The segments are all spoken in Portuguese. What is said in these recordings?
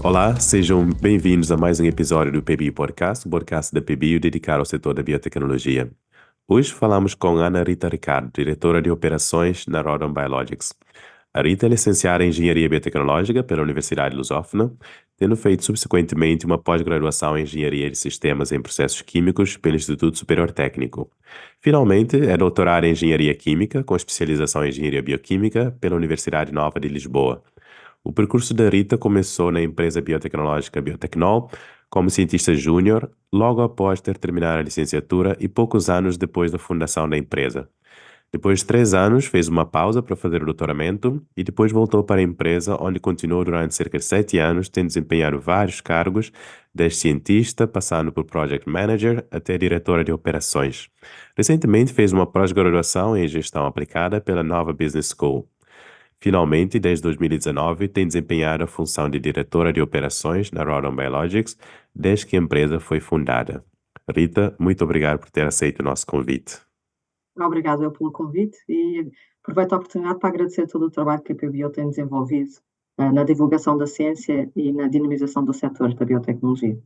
Olá, sejam bem-vindos a mais um episódio do PBio Podcast, o podcast da PBio dedicado ao setor da biotecnologia. Hoje falamos com Ana Rita Ricardo, diretora de operações na Rodon Biologics. A Rita é licenciada em Engenharia Biotecnológica pela Universidade Lusófona, tendo feito subsequentemente uma pós-graduação em Engenharia de Sistemas em Processos Químicos pelo Instituto Superior Técnico. Finalmente, é doutorada em Engenharia Química, com especialização em Engenharia Bioquímica pela Universidade Nova de Lisboa. O percurso da Rita começou na empresa biotecnológica Biotecnol como cientista júnior, logo após ter terminado a licenciatura e poucos anos depois da fundação da empresa. Depois de 3 anos, fez uma pausa para fazer o doutoramento e depois voltou para a empresa, onde continuou durante cerca de 7 anos, tendo desempenhado vários cargos, desde cientista, passando por Project Manager até diretora de operações. Recentemente fez uma pós-graduação em gestão aplicada pela Nova Business School. Finalmente, desde 2019, tem desempenhado a função de diretora de operações na Rodon Biologics desde que a empresa foi fundada. Rita, muito obrigado por ter aceito o nosso convite. Obrigada eu pelo convite e aproveito a oportunidade para agradecer todo o trabalho que a PBio tem desenvolvido na divulgação da ciência e na dinamização do setor da biotecnologia.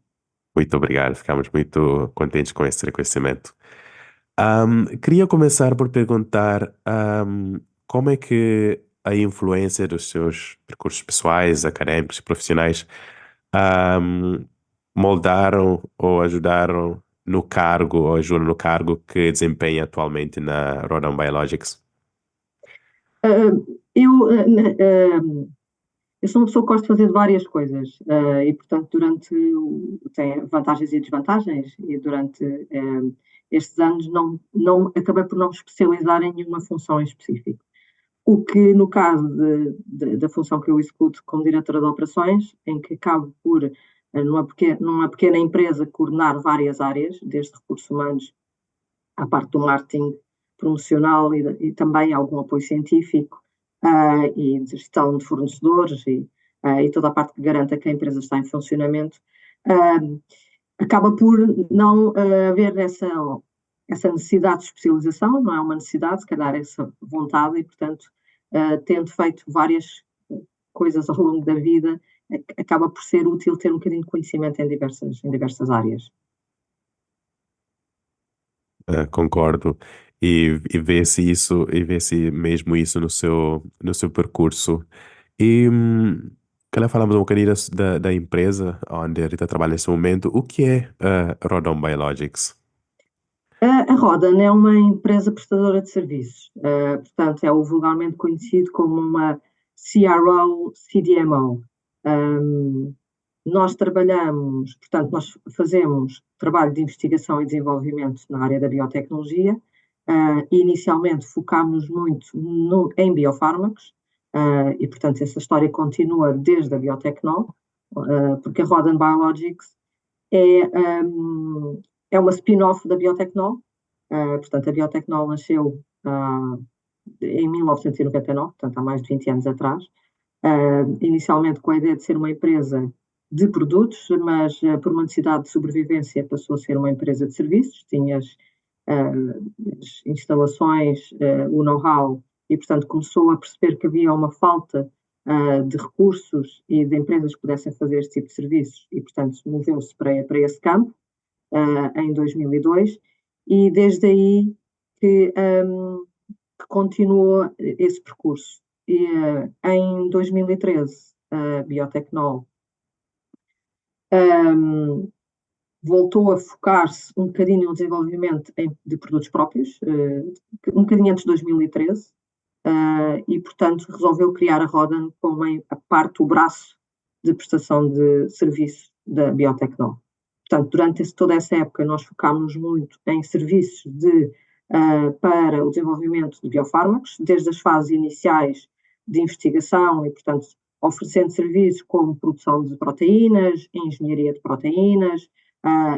Muito obrigado, ficamos muito contentes com esse reconhecimento. Queria começar por perguntar como é que a influência dos seus percursos pessoais, acadêmicos e profissionais ahm, moldaram ou ajudaram no cargo, ou ajudam no cargo que desempenha atualmente na Rodon Biologics? Ah, eu, ah, na- ah, eu sou uma pessoa que gosta de fazer várias coisas e, portanto, tem vantagens e desvantagens e durante estes anos acabei por não me especializar em nenhuma função em específico. O que, no caso da função que eu executo como diretora de operações, em que acabo por, numa pequena empresa, coordenar várias áreas, desde recursos humanos à parte do marketing promocional e também algum apoio científico e de gestão de fornecedores e toda a parte que garanta que a empresa está em funcionamento, uh, acaba por não haver essa necessidade de especialização, não é uma necessidade, se calhar essa vontade, e portanto, tendo feito várias coisas ao longo da vida, acaba por ser útil ter um bocadinho de conhecimento em diversas áreas. Concordo. E vê-se isso, e vê-se mesmo isso no seu percurso. E quando falamos um bocadinho da empresa onde a Rita trabalha nesse momento, o que é a Rodon Biologics? A Rodan é uma empresa prestadora de serviços, portanto, é o vulgarmente conhecido como uma CRO-CDMO. Nós trabalhamos, portanto, nós fazemos trabalho de investigação e desenvolvimento na área da biotecnologia. Inicialmente focámos muito em biofármacos, e, portanto, essa história continua desde a Biotecnol, porque a Rodan Biologics é, é uma spin-off da Biotecnol. Portanto, a Biotecnol nasceu em 1999, portanto, há mais de 20 anos atrás, inicialmente com a ideia de ser uma empresa de produtos, mas por uma necessidade de sobrevivência passou a ser uma empresa de serviços, tinha as instalações, o know-how, e portanto começou a perceber que havia uma falta de recursos e de empresas que pudessem fazer este tipo de serviços, e portanto moveu-se para esse campo em 2002, e desde aí que, que continuou esse percurso. E, em 2013, a Biotecnol voltou a focar-se um bocadinho no desenvolvimento de produtos próprios, um bocadinho antes de 2013, e, portanto, resolveu criar a Rodan como a parte, o braço de prestação de serviço da Biotecnol. Portanto, durante toda essa época, nós focámos muito em serviços para o desenvolvimento de biofármacos, desde as fases iniciais de investigação e, portanto, oferecendo serviços como produção de proteínas, engenharia de proteínas,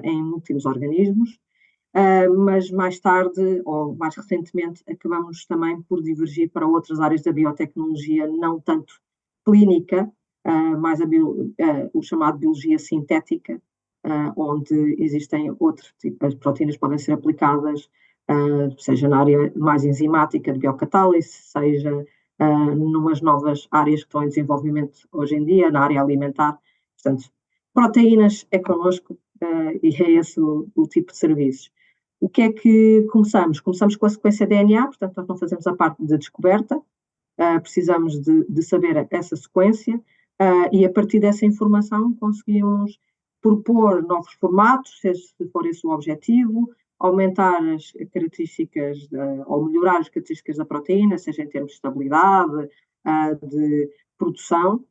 em múltiplos organismos, mas mais tarde, ou mais recentemente, acabamos também por divergir para outras áreas da biotecnologia, não tanto clínica, mais o chamado biologia sintética, onde existem outros tipos, as proteínas podem ser aplicadas, seja na área mais enzimática de biocatálise, seja numas novas áreas que estão em desenvolvimento hoje em dia, na área alimentar, Portanto, proteínas é connosco, e é esse o tipo de serviços. O que é que começamos? Começamos com a sequência DNA, portanto, nós não fazemos a parte de descoberta, precisamos de saber essa sequência, e a partir dessa informação conseguimos propor novos formatos, se for esse o objetivo, aumentar as características ou melhorar as características da proteína, seja em termos de estabilidade, de produção.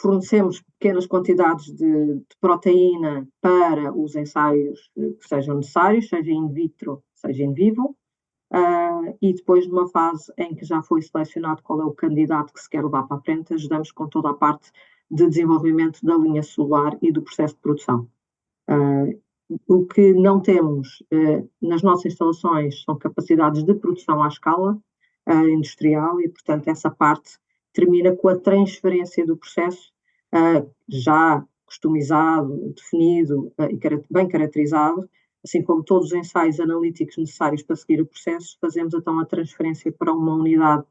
Fornecemos pequenas quantidades de proteína para os ensaios que sejam necessários, seja in vitro, seja in vivo, e depois, numa fase em que já foi selecionado qual é o candidato que se quer levar para a frente, ajudamos com toda a parte de desenvolvimento da linha celular e do processo de produção. O que não temos nas nossas instalações são capacidades de produção à escala industrial e, portanto, essa parte termina com a transferência do processo já customizado, definido e bem caracterizado, assim como todos os ensaios analíticos necessários para seguir o processo, fazemos então a transferência para uma unidade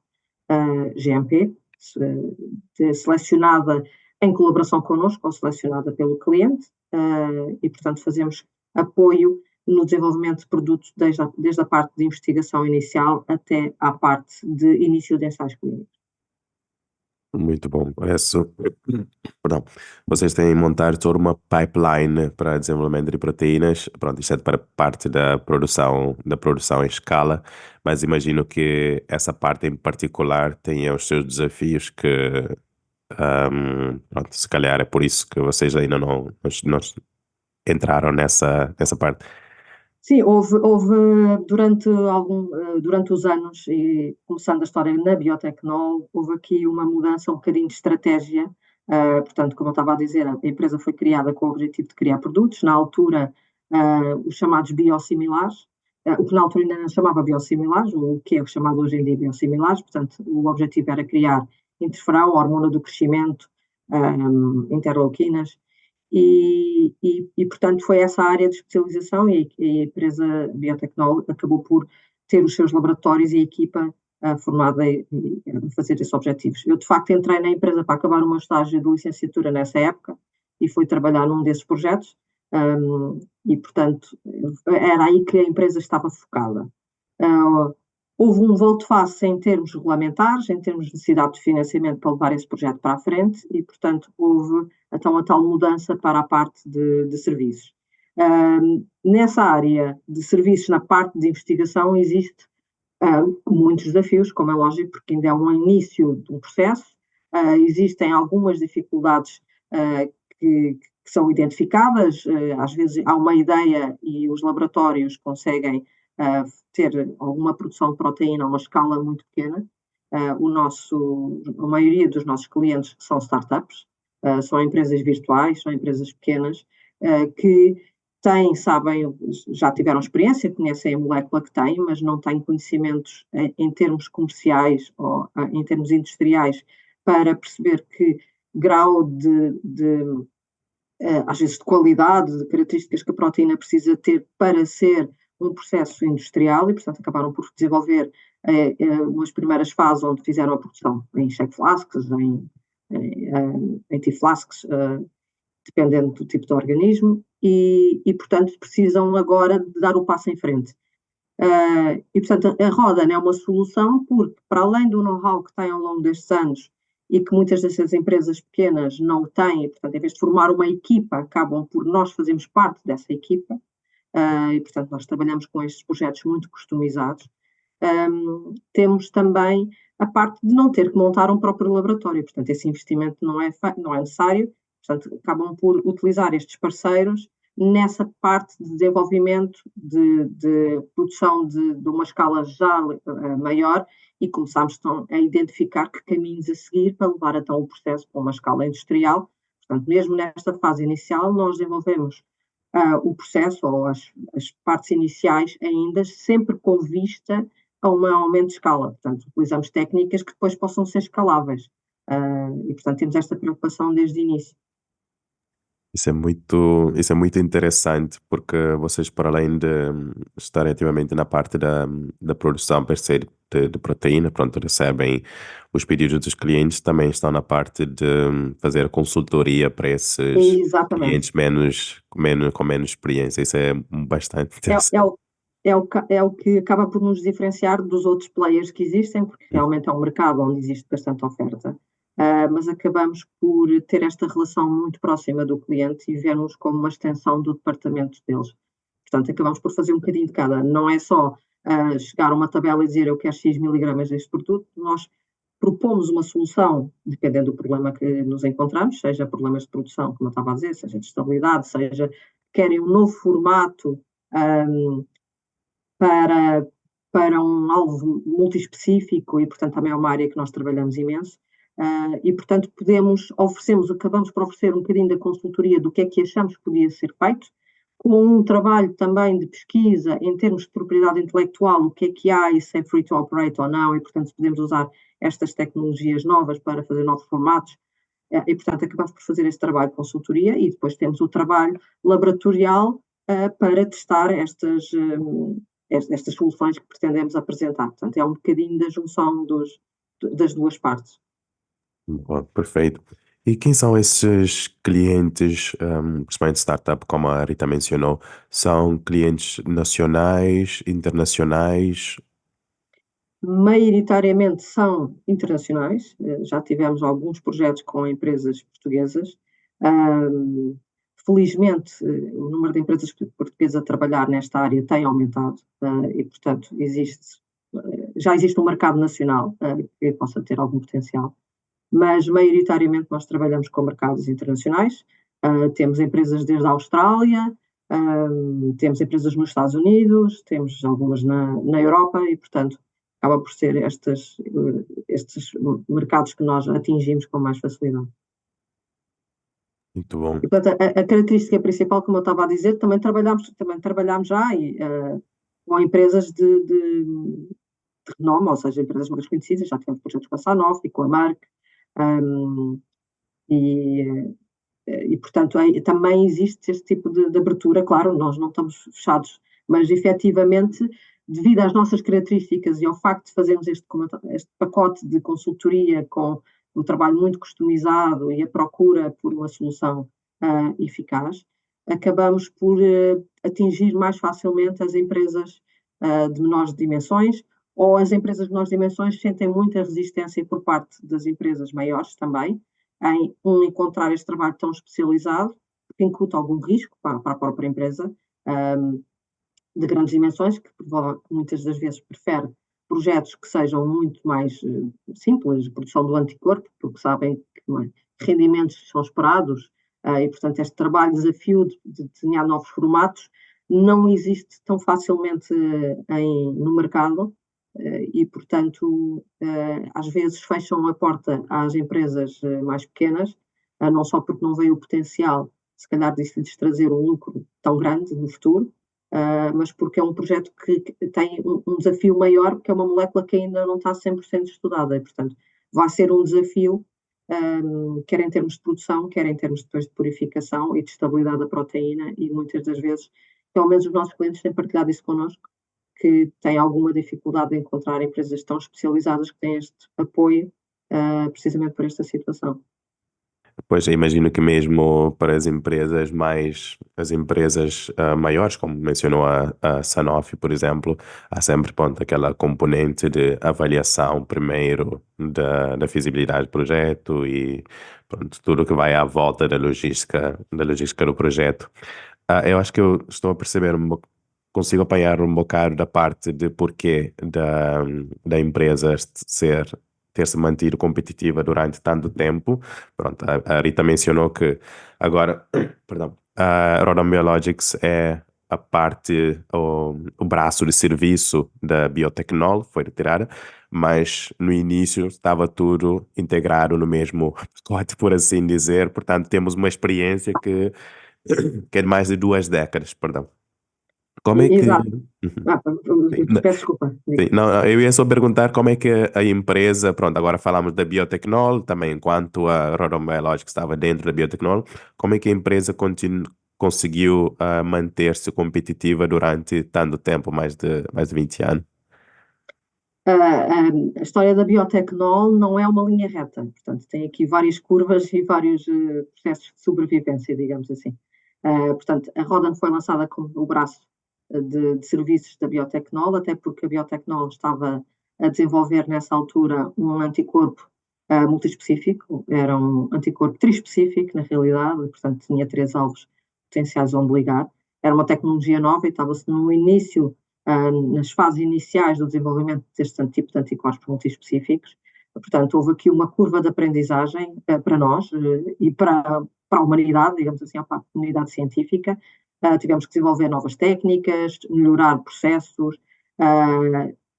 GMP, selecionada em colaboração connosco ou selecionada pelo cliente, e, portanto, fazemos apoio no desenvolvimento de produtos desde a parte de investigação inicial até à parte de início de ensaios clínicos. Muito bom. Isso, perdão. Vocês têm que montar toda uma pipeline para desenvolvimento de proteínas. Pronto, isto é para parte da produção em escala, mas imagino que essa parte em particular tenha os seus desafios que, pronto, se calhar é por isso que vocês ainda não entraram nessa parte. Sim, houve durante os anos, e começando a história na Biotecnol, houve aqui uma mudança um bocadinho de estratégia. Portanto, como eu estava a dizer, a empresa foi criada com o objetivo de criar produtos, na altura, os chamados biosimilares, o que na altura ainda não se chamava biosimilares, o que é chamado hoje em dia biosimilares, portanto, o objetivo era criar interferão, hormona do crescimento, interleuquinas, portanto, foi essa área de especialização e a empresa Biotecnol acabou por ter os seus laboratórios e a equipa formada a fazer esses objetivos. Eu, de facto, entrei na empresa para acabar o meu estágio de licenciatura nessa época e fui trabalhar num desses projetos, e, portanto, era aí que a empresa estava focada. Houve um volte-face em termos regulamentares, em termos de necessidade de financiamento para levar esse projeto para a frente e, portanto, houve então a tal mudança para a parte de serviços. Nessa área de serviços, na parte de investigação, existe muitos desafios, como é lógico, porque ainda é um início de um processo, existem algumas dificuldades que são identificadas, às vezes há uma ideia e os laboratórios conseguem ter alguma produção de proteína a uma escala muito pequena. A maioria dos nossos clientes são startups, são empresas virtuais, são empresas pequenas, que sabem, já tiveram experiência, conhecem a molécula que têm, mas não têm conhecimentos em termos comerciais ou em termos industriais para perceber que grau às vezes de qualidade, de características que a proteína precisa ter para ser um processo industrial e, portanto, acabaram por desenvolver umas primeiras fases onde fizeram a produção em shake flasks, em tea flasks, dependendo do tipo de organismo, e, portanto, precisam agora de dar o passo em frente. E, portanto, a Rodan é uma solução porque, para além do know-how que tem ao longo destes anos e que muitas dessas empresas pequenas não têm, e, portanto, em vez de formar uma equipa, acabam por nós fazermos parte dessa equipa, e, portanto, nós trabalhamos com estes projetos muito customizados. Temos também a parte de não ter que montar um próprio laboratório, portanto, esse investimento não é necessário, portanto, acabam por utilizar estes parceiros nessa parte de desenvolvimento, de produção de uma escala já maior e começamos então a identificar que caminhos a seguir para levar então o processo para uma escala industrial. Portanto, mesmo nesta fase inicial, nós desenvolvemos o processo ou as partes iniciais ainda sempre com vista a um aumento de escala. Portanto, utilizamos técnicas que depois possam ser escaláveis. E, portanto, temos esta preocupação desde o início. Isso é muito interessante, porque vocês, para além de estarem ativamente na parte da produção, de proteína, pronto, recebem os pedidos dos clientes, também estão na parte de fazer consultoria para esses Exatamente. clientes com menos experiência. Isso é bastante É é interessante. o é o que acaba por nos diferenciar dos outros players que existem, porque realmente é um mercado onde existe bastante oferta, mas acabamos por ter esta relação muito próxima do cliente e vermos como uma extensão do departamento deles. Portanto, acabamos por fazer um bocadinho de cada. Não é só, chegar a uma tabela e dizer: "Eu quero X miligramas deste produto", nós propomos uma solução, dependendo do problema que nos encontramos, seja problemas de produção, como eu estava a dizer, seja de estabilidade, seja querem um novo formato, hum, para, para um alvo multiespecífico e, portanto, também é uma área que nós trabalhamos imenso. E, portanto, acabamos por oferecer um bocadinho da consultoria do que é que achamos que podia ser feito, com um trabalho também de pesquisa em termos de propriedade intelectual, o que há e se é free to operate ou não, e, portanto, se podemos usar estas tecnologias novas para fazer novos formatos. E, portanto, acabamos por fazer esse trabalho de consultoria e depois temos o trabalho laboratorial para testar estas soluções que pretendemos apresentar. Portanto, é um bocadinho da junção das duas partes. Bom, perfeito. E quem são esses clientes, principalmente startup, como a Rita mencionou? São clientes nacionais, internacionais? Maioritariamente são internacionais, já tivemos alguns projetos com empresas portuguesas. Hum, Felizmente, o número de empresas portuguesas a trabalhar nesta área tem aumentado, e, portanto, já existe um mercado nacional, que possa ter algum potencial, mas maioritariamente nós trabalhamos com mercados internacionais. Temos empresas desde a Austrália, temos empresas nos Estados Unidos, temos algumas na Europa e, portanto, acaba por ser estes mercados que nós atingimos com mais facilidade. Muito bom. E, portanto, a característica principal, como eu estava a dizer, também trabalhamos já com empresas de renome, ou seja, empresas mais conhecidas, já tivemos projetos com a Sanofi, com a Merck, hum, e, portanto, também existe este tipo de abertura. Claro, nós não estamos fechados, mas efetivamente, devido às nossas características e ao facto de fazermos este pacote de consultoria com um trabalho muito customizado e a procura por uma solução eficaz, acabamos por atingir mais facilmente as empresas de menores dimensões, ou as empresas de menores dimensões sentem muita resistência por parte das empresas maiores também, em encontrar este trabalho tão especializado, que incuta algum risco para a própria empresa, de grandes dimensões, que muitas das vezes prefere projetos que sejam muito mais simples, de produção do anticorpo, porque sabem que rendimentos são esperados, e, portanto, este trabalho, desafio de desenhar novos formatos, não existe tão facilmente no mercado, e, portanto, às vezes fecham a porta às empresas mais pequenas, não só porque não veem o potencial, se calhar, disso lhes trazer um lucro tão grande no futuro, mas porque é um projeto que tem um desafio maior, porque é uma molécula que ainda não está 100% estudada e, portanto, vai ser um desafio, quer em termos de produção, quer em termos depois de purificação e de estabilidade da proteína, e muitas das vezes, pelo menos os nossos clientes têm partilhado isso connosco, que têm alguma dificuldade em encontrar empresas tão especializadas que têm este apoio, precisamente por esta situação. Pois, eu imagino que mesmo para as empresas maiores, como mencionou a Sanofi, por exemplo, há sempre, pronto, aquela componente de avaliação primeiro da feasibilidade do projeto e, pronto, tudo que vai à volta da logística do projeto. Eu acho que eu estou a perceber consigo apanhar um bocado da parte de porquê da empresa ter se mantido competitiva durante tanto tempo. Pronto, a Rita mencionou que agora, perdão, a Rodon Biologics é a parte, o braço de serviço da Biotecnol, foi retirada, mas no início estava tudo integrado no mesmo pacote, por assim dizer. Portanto, temos uma experiência que é de mais de 2 décadas, perdão. Como é que. Exato. Uhum. Sim, Peço desculpa. sim, não, eu ia só perguntar como é que a empresa, pronto, agora falamos da Biotecnol, também enquanto a Rodon Biologics estava dentro da Biotecnol, como é que a empresa conseguiu manter-se competitiva durante tanto tempo, mais de 20 anos? A história da biotecnol não é uma linha reta, portanto, tem aqui várias curvas e vários processos de sobrevivência, digamos assim. Portanto, a Rodan foi lançada como o braço de serviços da biotecnol, até porque a biotecnol estava a desenvolver nessa altura um anticorpo multiespecífico, era um anticorpo triespecífico, na realidade, portanto, tinha 3 alvos potenciais onde ligar. Era uma tecnologia nova e estava-se no início nas fases iniciais do desenvolvimento deste tipo de anticorpos multiespecíficos. Portanto, houve aqui uma curva de aprendizagem para nós e para a humanidade, digamos assim, para a comunidade científica. Tivemos que desenvolver novas técnicas, melhorar processos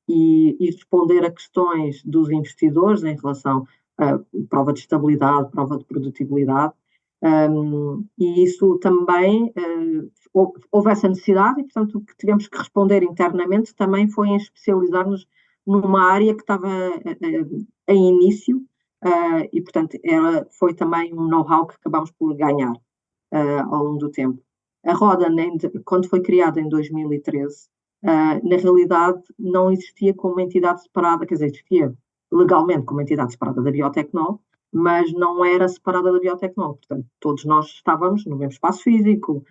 e responder a questões dos investidores em relação a prova de estabilidade, prova de produtibilidade. E isso também houve essa necessidade e, portanto, o que tivemos que responder internamente também foi em especializar-nos numa área que estava em início e, portanto, foi também um know-how que acabámos por ganhar ao longo do tempo. A Roda, quando foi criada em 2013, na realidade não existia como uma entidade separada, quer dizer, existia legalmente como uma entidade separada da Biotecnol, mas não era separada da Biotecnol. Portanto, todos nós estávamos no mesmo espaço físico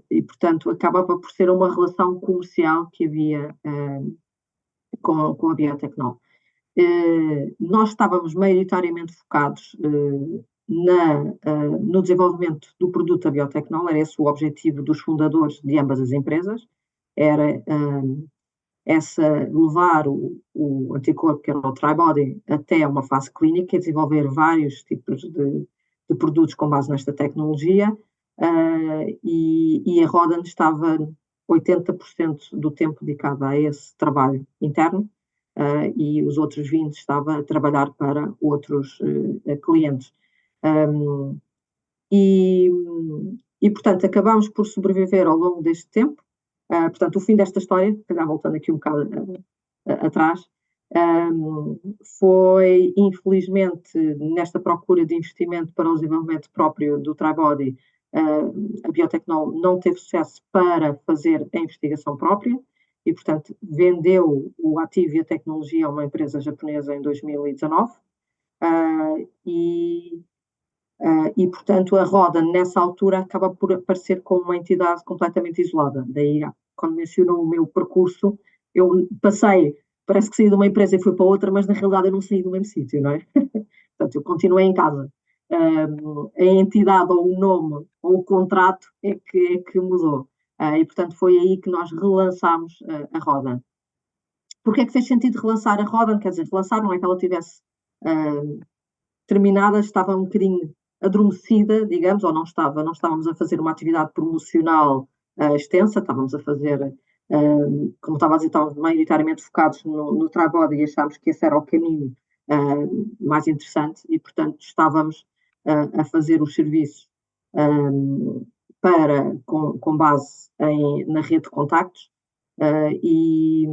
e, portanto, acabava por ser uma relação comercial que havia com a Biotecnol. Nós estávamos maioritariamente focados no desenvolvimento do produto da Biotecnol, era esse o objetivo dos fundadores de ambas as empresas, era levar o anticorpo, que era o Tribody, até uma fase clínica e desenvolver vários tipos de produtos com base nesta tecnologia, e a Rodan estava 80% do tempo dedicado a esse trabalho interno, e os outros 20% estava a trabalhar para outros clientes. Portanto, acabámos por sobreviver ao longo deste tempo. Portanto, o fim desta história, voltando aqui um bocado atrás, foi, infelizmente, nesta procura de investimento para o desenvolvimento próprio do Tribody, a Biotecnol não teve sucesso para fazer a investigação própria e, portanto, vendeu o ativo e a tecnologia a uma empresa japonesa em 2019. E, portanto, a Roda, nessa altura, acaba por aparecer como uma entidade completamente isolada. Daí, quando menciono o meu percurso, eu passei, parece que saí de uma empresa e fui para outra, mas na realidade eu não saí do mesmo sítio, não é? Portanto, eu continuei em casa. A entidade ou o nome ou o contrato é que mudou. E, portanto, foi aí que nós relançámos a Roda. Porquê é que fez sentido relançar a Roda? Quer dizer, relançar não é que ela tivesse terminada, estava um bocadinho adormecida, digamos, ou não estávamos a fazer uma atividade promocional extensa, estávamos a fazer, como estava a dizer, estávamos maioritariamente focados no Tribody e achámos que esse era o caminho mais interessante e, portanto, estávamos a fazer os serviços com base na rede de contactos e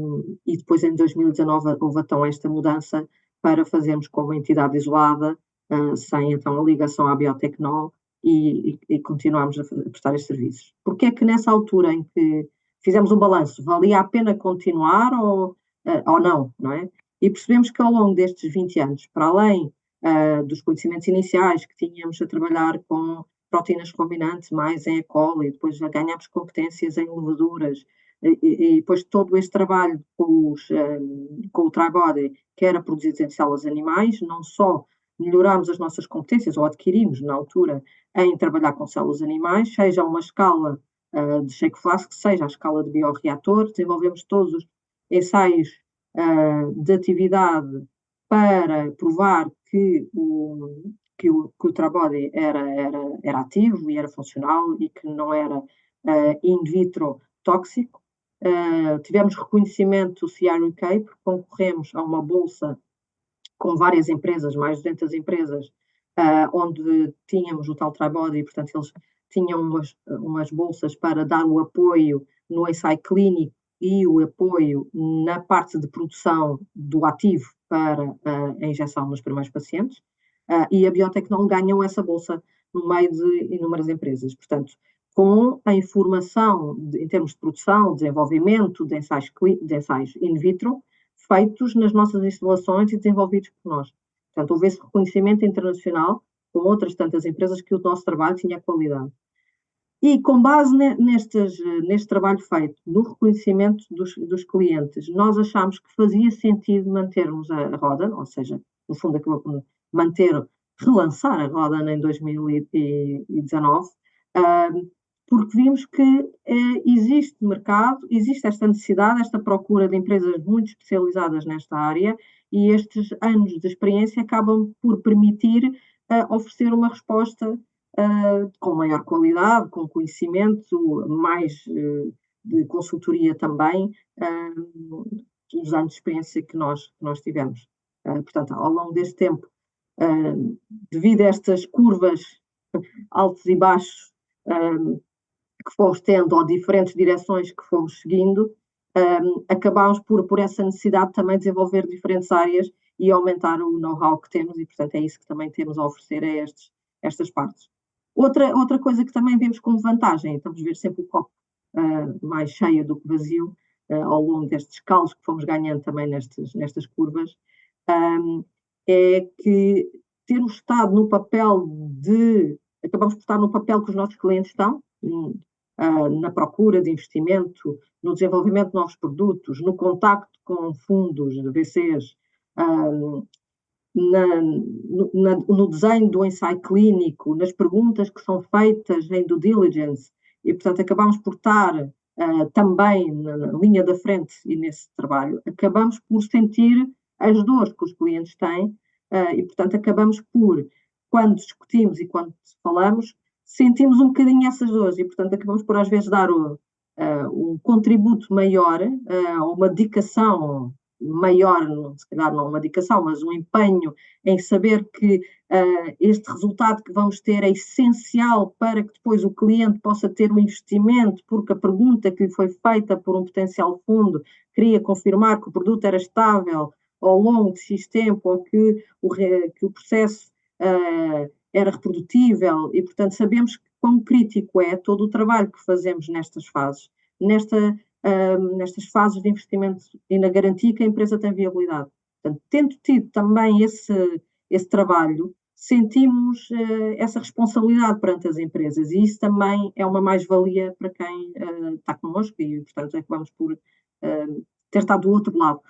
depois em 2019 houve então esta mudança para fazermos como entidade isolada, sem então a ligação à Biotecnol e continuarmos a prestar estes serviços. Porque é que nessa altura em que fizemos um balanço, valia a pena continuar ou não é? E percebemos que ao longo destes 20 anos, para além dos conhecimentos iniciais que tínhamos a trabalhar com proteínas recombinantes, mais em E. coli, e depois já ganhámos competências em levaduras, e depois todo este trabalho com o Tribody, que era produzido em células animais, não só melhorámos as nossas competências, ou adquirimos na altura, em trabalhar com células animais, seja a uma escala de shake flask, seja a escala de bioreator, desenvolvemos todos os ensaios de atividade para provar que o Tribody era ativo e era funcional e que não era in vitro tóxico. Tivemos reconhecimento CRUK, porque concorremos a uma bolsa com várias empresas, mais de 200 empresas, onde tínhamos o tal Tribody, e, portanto, eles tinham umas bolsas para dar o apoio no ensaio clínico e o apoio na parte de produção do ativo para a injeção nos primeiros pacientes, e a Biotecnol ganhou essa bolsa no meio de inúmeras empresas. Portanto, com a informação em termos de produção, desenvolvimento de ensaios in vitro, feitos nas nossas instalações e desenvolvidos por nós. Portanto, houve esse reconhecimento internacional com outras tantas empresas que o nosso trabalho tinha qualidade. E com base neste trabalho feito, no reconhecimento dos clientes, nós achámos que fazia sentido mantermos a roda, ou seja, no fundo acabou por relançar a roda em 2019, porque vimos que existe mercado, existe esta necessidade, esta procura de empresas muito especializadas nesta área, e estes anos de experiência acabam por permitir oferecer uma resposta com maior qualidade, com conhecimento, mais de consultoria também, dos anos de experiência que nós tivemos. Portanto, ao longo deste tempo, devido a estas curvas altos e baixos que fomos tendo, ou diferentes direções que fomos seguindo, acabámos por essa necessidade também de desenvolver diferentes áreas e aumentar o know-how que temos, e portanto é isso que também temos a oferecer a estas partes. Outra coisa que também vemos como vantagem, estamos a ver sempre o copo mais cheio do que vazio, ao longo destes calos que fomos ganhando também nestas curvas, é que termos estado no papel acabamos por estar no papel que os nossos clientes estão, na procura de investimento, no desenvolvimento de novos produtos, no contacto com fundos, VCs, no desenho do ensaio clínico, nas perguntas que são feitas em due diligence, e portanto acabamos por estar também na linha da frente e nesse trabalho, acabamos por sentir as dores que os clientes têm, e portanto acabamos por, quando discutimos e quando falamos, sentimos um bocadinho essas dores, e portanto acabamos por às vezes dar um contributo maior, ou uma dedicação maior, se calhar não uma dedicação, mas um empenho em saber que este resultado que vamos ter é essencial para que depois o cliente possa ter um investimento, porque a pergunta que lhe foi feita por um potencial fundo queria confirmar que o produto era estável ao longo de X tempo, ou que o processo era reprodutível, e portanto sabemos quão crítico é todo o trabalho que fazemos nestas fases, nestas fases de investimento e na garantia que a empresa tem viabilidade. Portanto, tendo tido também esse trabalho, sentimos essa responsabilidade perante as empresas, e isso também é uma mais-valia para quem está connosco, e portanto acabamos por ter estado do outro lado,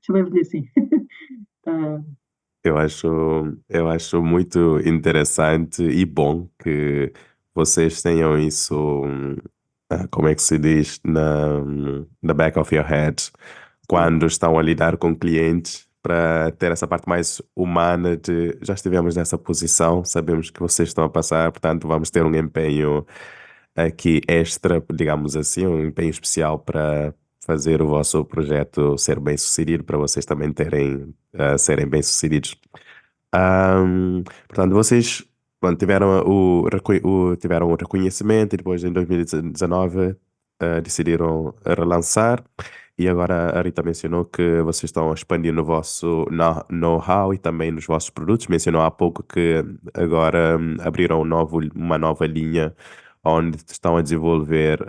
chamemos-lhe assim. Eu acho muito interessante e bom que vocês tenham isso, como é que se diz, na back of your head, Sim. quando estão a lidar com clientes, para ter essa parte mais humana de já estivemos nessa posição, sabemos que vocês estão a passar, portanto vamos ter um empenho aqui extra, digamos assim, um empenho especial para fazer o vosso projeto ser bem sucedido, para vocês também serem bem sucedidos. Portanto, vocês pronto, tiveram o reconhecimento e depois em 2019 decidiram relançar, e agora a Rita mencionou que vocês estão a expandir no vosso know-how e também nos vossos produtos. Mencionou há pouco que agora abriram uma nova linha onde estão a desenvolver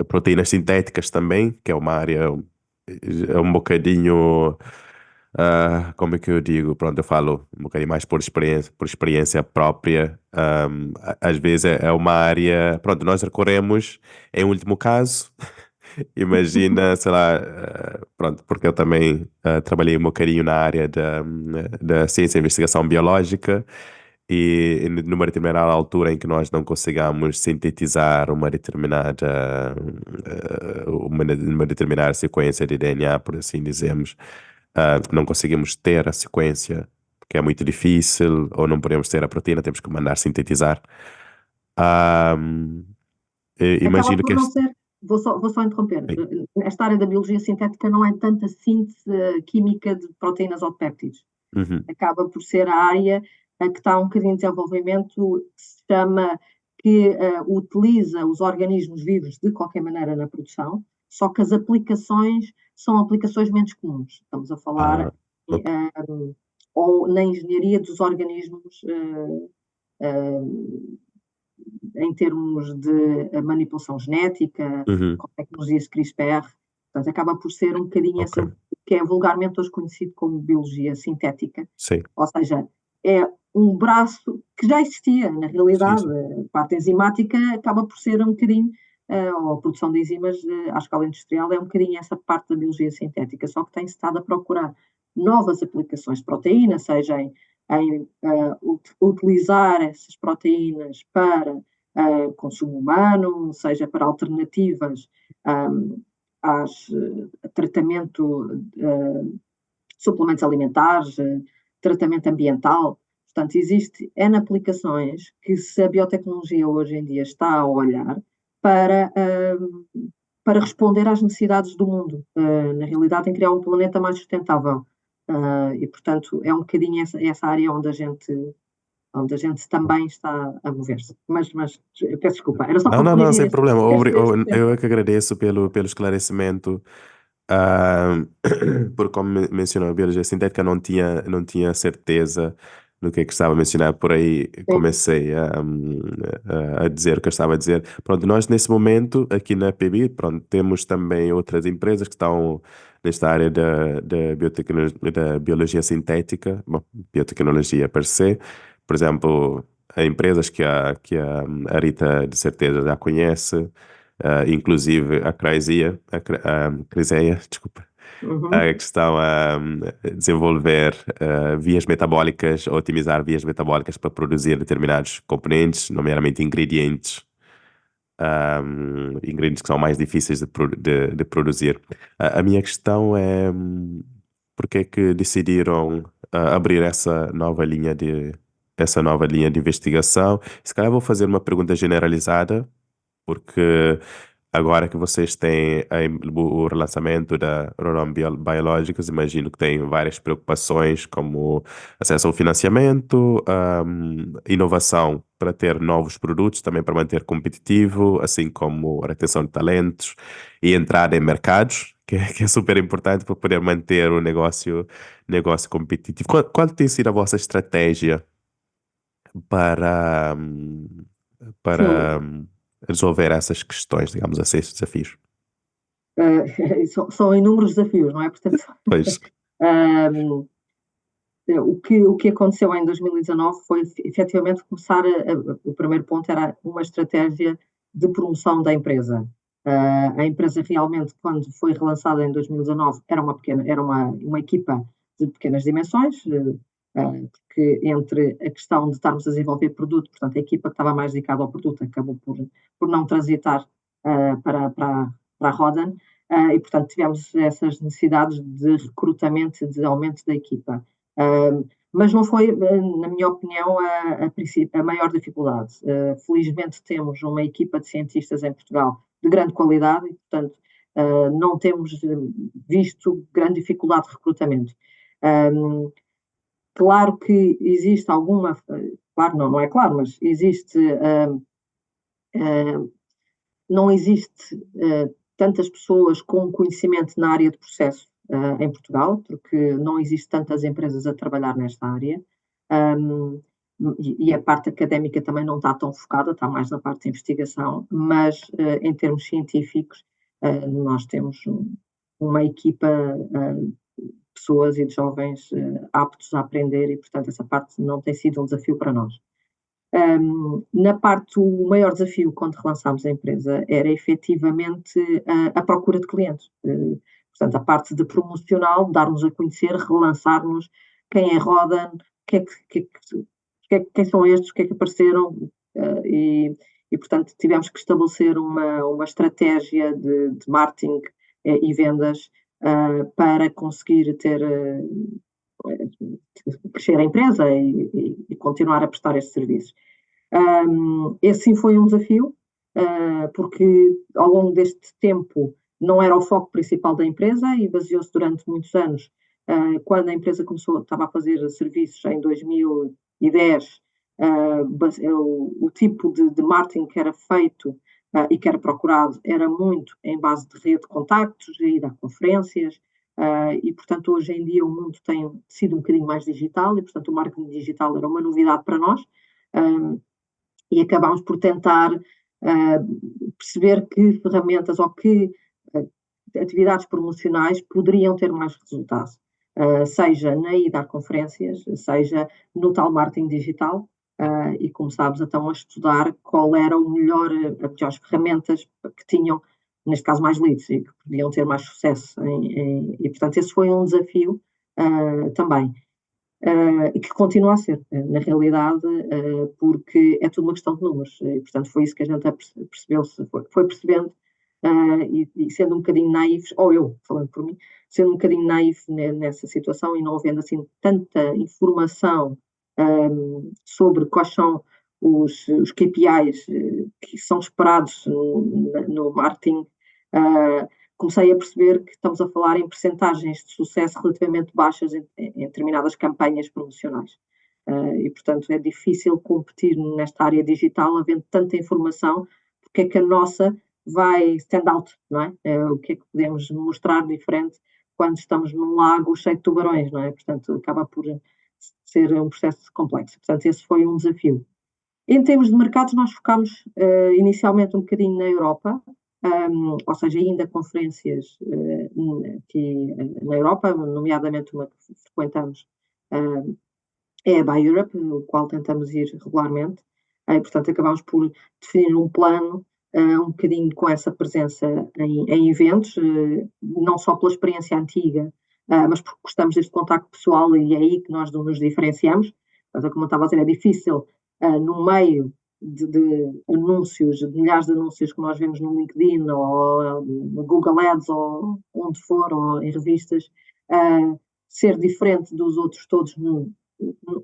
proteínas sintéticas também, que é uma área um bocadinho. Como é que eu digo? Pronto, eu falo um bocadinho mais por experiência própria. Às vezes é uma área. Pronto, nós recorremos, em último caso, imagina, sei lá, pronto, porque eu também trabalhei um bocadinho na área da ciência e investigação biológica, e numa determinada altura em que nós não consigamos sintetizar uma determinada sequência de DNA, por assim dizemos, não conseguimos ter a sequência, porque é muito difícil, ou não podemos ter a proteína, temos que mandar sintetizar. Ah, Acaba Imagino por que não este. ser, vou só interromper, Sim. esta área da biologia sintética não é tanta síntese química de proteínas ou de péptidos. Uhum. Acaba por ser a área que está um bocadinho em desenvolvimento, que se chama, que utiliza os organismos vivos de qualquer maneira na produção, só que as aplicações são aplicações menos comuns. Estamos a falar Ok. ou na engenharia dos organismos em termos de manipulação genética, Uhum. com tecnologias CRISPR. Portanto, acaba por ser um bocadinho Ok. essa que é vulgarmente hoje conhecido como biologia sintética, Sim. ou seja, é um braço que já existia, na Sim, realidade, sim. a parte enzimática acaba por ser um bocadinho, ou a produção de enzimas à escala industrial é um bocadinho essa parte da biologia sintética, só que tem-se estado a procurar novas aplicações de proteína, seja em utilizar essas proteínas para consumo humano, seja para alternativas a tratamento suplementos alimentares, tratamento ambiental. Portanto, existe N aplicações que se a biotecnologia hoje em dia está a olhar para, para responder às necessidades do mundo. Na realidade, em criar um planeta mais sustentável. E, portanto, é um bocadinho essa área onde a gente também está a mover-se. Mas eu peço desculpa, era só Não, para não, não, corrigir sem problema. este aspecto. Eu é que agradeço pelo esclarecimento. Ah, porque como mencionou a biologia sintética, não tinha certeza no que estava a mencionar, por aí Sim. comecei a dizer o que eu estava a dizer. Pronto, nós nesse momento, aqui na PB, pronto, temos também outras empresas que estão nesta área da biologia sintética, bom, biotecnologia per se. Por exemplo, há empresas a Rita de certeza já conhece, inclusive a Criseia, desculpa, Uhum. que estão a desenvolver vias metabólicas, otimizar vias metabólicas para produzir determinados componentes, nomeadamente ingredientes que são mais difíceis de produzir. A minha questão é porque é que decidiram abrir essa nova linha de investigação? Se calhar vou fazer uma pergunta generalizada, porque agora que vocês têm o relançamento da Roram Biológicos, imagino que têm várias preocupações, como acesso ao financiamento, inovação para ter novos produtos, também para manter competitivo, assim como a retenção de talentos e entrada em mercados, que é super importante para poder manter o negócio competitivo. Qual tem sido a vossa estratégia para, Sim, resolver essas questões, digamos assim, esses desafios? são inúmeros desafios, não é? Portanto, Pois. um, o que aconteceu em 2019 foi efetivamente começar o primeiro ponto era uma estratégia de promoção da empresa. A empresa realmente, quando foi relançada em 2019, era uma equipa de pequenas dimensões, porque entre a questão de estarmos a desenvolver produto, portanto, a equipa que estava mais dedicada ao produto acabou por não transitar para a Rodan, e, portanto, tivemos essas necessidades de recrutamento, de aumento da equipa. Mas não foi, na minha opinião, a maior dificuldade. Felizmente temos uma equipa de cientistas em Portugal de grande qualidade e, portanto, não temos visto grande dificuldade de recrutamento. Um, Claro que existe alguma, claro não, não é claro, mas existe, não existe tantas pessoas com conhecimento na área de processo em Portugal, porque não existe tantas empresas a trabalhar nesta área. Um, e a parte académica também não está tão focada, está mais na parte de investigação, mas em termos científicos, nós temos uma equipa de pessoas e de jovens aptos a aprender e, portanto, essa parte não tem sido um desafio para nós. Na parte, o maior desafio quando relançámos a empresa era efetivamente a procura de clientes. Portanto, a parte de promocional, dar-nos a conhecer, relançar-nos, quem é Rodan, quem são estes, o que é que apareceram, e, portanto, tivemos que estabelecer uma estratégia de marketing e vendas para conseguir ter crescer a empresa e continuar a prestar estes serviços. Esse sim foi um desafio, porque ao longo deste tempo não era o foco principal da empresa e baseou-se durante muitos anos. Quando a empresa estava a fazer serviços em 2010, o tipo de marketing que era feito e que era procurado era muito em base de rede de contactos, de ir a conferências, e portanto hoje em dia o mundo tem sido um bocadinho mais digital e portanto o marketing digital era uma novidade para nós, e acabámos por tentar perceber que ferramentas ou que atividades promocionais poderiam ter mais resultado, seja na ida a conferências, seja no tal marketing digital, e começámos então a estudar qual era as melhores ferramentas que tinham, neste caso mais leads, e que podiam ter mais sucesso. E portanto esse foi um desafio também. E que continua a ser, na realidade, porque é tudo uma questão de números, e portanto foi isso que a gente percebeu-se, foi percebendo, e sendo um bocadinho naivos, ou eu, falando por mim, sendo um bocadinho naivo nessa situação e não havendo assim tanta informação sobre quais são os KPIs que são esperados no marketing, comecei a perceber que estamos a falar em percentagens de sucesso relativamente baixas em determinadas campanhas promocionais. E, portanto, é difícil competir nesta área digital, havendo tanta informação, porque é que a nossa vai stand out, não é? O que é que podemos mostrar diferente quando estamos num lago cheio de tubarões, não é? Portanto, acaba por ser um processo complexo. Portanto, esse foi um desafio. Em termos de mercados, nós focámos inicialmente um bocadinho na Europa, ou seja, ainda conferências aqui na Europa, nomeadamente uma que frequentamos é a Buy Europe, no qual tentamos ir regularmente, e portanto acabámos por definir um plano um bocadinho com essa presença em eventos, não só pela experiência antiga, mas porque gostamos deste contacto pessoal e é aí que nós nos diferenciamos. Portanto, como eu estava a dizer, é difícil no meio de anúncios, de milhares de anúncios que nós vemos no LinkedIn ou no Google Ads ou onde for, ou em revistas, ser diferente dos outros todos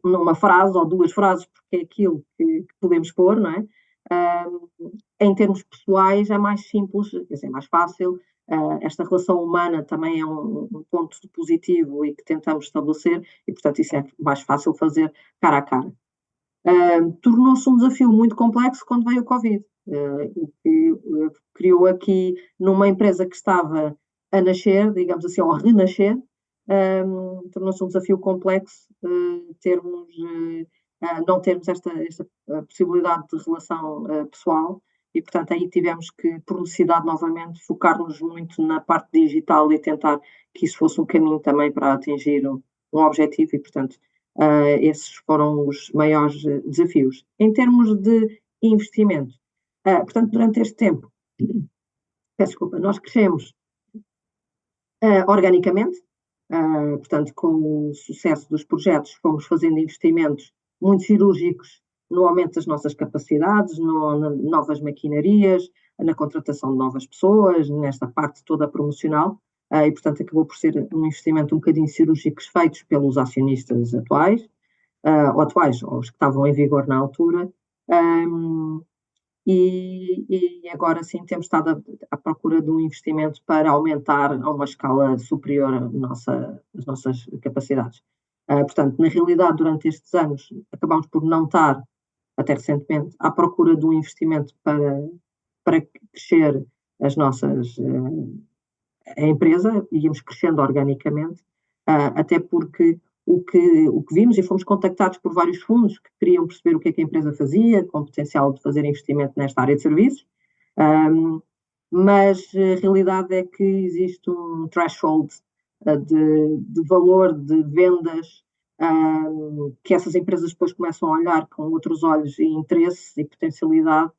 numa frase ou duas frases, porque é aquilo que podemos pôr, não é? Em termos pessoais é mais simples, quer dizer, é mais fácil. Esta relação humana também é um ponto positivo e que tentamos estabelecer e, portanto, isso é mais fácil fazer cara a cara. Tornou-se um desafio muito complexo quando veio o Covid, que criou aqui, numa empresa que estava a nascer, digamos assim, ou a renascer, tornou-se um desafio complexo não termos esta possibilidade de relação pessoal e, portanto, aí tivemos que, por necessidade novamente, focar-nos muito na parte digital e tentar que isso fosse um caminho também para atingir um objetivo e, portanto, esses foram os maiores desafios. Em termos de investimento, portanto, durante este tempo, peço desculpa, nós crescemos organicamente, portanto, com o sucesso dos projetos, fomos fazendo investimentos muito cirúrgicos no aumento das nossas capacidades, novas maquinarias, na contratação de novas pessoas, nesta parte toda promocional, e, portanto, acabou por ser um investimento um bocadinho cirúrgicos feitos pelos acionistas atuais, ou os que estavam em vigor na altura, e agora sim temos estado à procura de um investimento para aumentar a uma escala superior as nossas capacidades. Portanto, na realidade, durante estes anos, acabamos por não estar, até recentemente, à procura de um investimento para crescer a empresa, íamos crescendo organicamente, até porque o que vimos, e fomos contactados por vários fundos que queriam perceber o que é que a empresa fazia, com potencial de fazer investimento nesta área de serviços, mas a realidade é que existe um threshold de valor de vendas que essas empresas depois começam a olhar com outros olhos e interesse e potencialidade,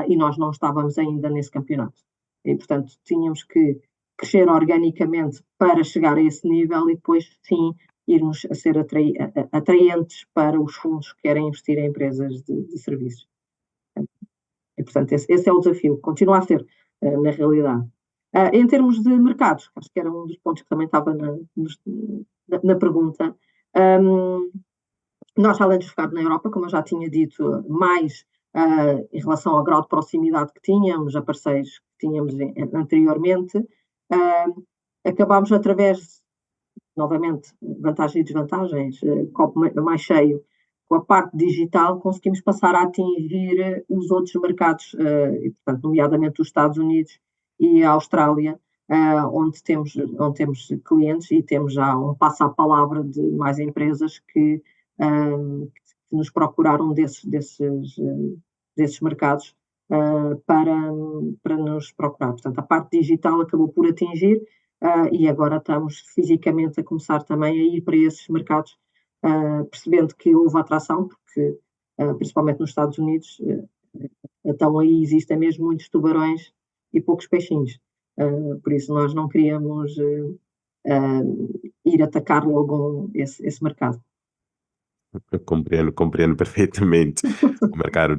e nós não estávamos ainda nesse campeonato. E, portanto, tínhamos que crescer organicamente para chegar a esse nível e depois, sim, irmos a ser atraentes para os fundos que querem investir em empresas de serviços. E, portanto, esse é o desafio, continua a ser, na realidade. Em termos de mercados, acho que era um dos pontos que também estava na pergunta, nós, além de focar na Europa, como eu já tinha dito, mais em relação ao grau de proximidade que tínhamos, a parceiros que tínhamos anteriormente, acabámos através, novamente, vantagens e desvantagens, copo mais cheio, com a parte digital, conseguimos passar a atingir os outros mercados, e, portanto, nomeadamente os Estados Unidos e a Austrália, onde temos clientes e temos já um passo à palavra de mais empresas que que nos procuraram desses mercados para nos procurar. Portanto, a parte digital acabou por atingir e agora estamos fisicamente a começar também a ir para esses mercados, percebendo que houve atração, porque principalmente nos Estados Unidos, então aí existem mesmo muitos tubarões e poucos peixinhos. Por isso nós não queríamos ir atacar logo esse mercado. Eu compreendo perfeitamente. O mercado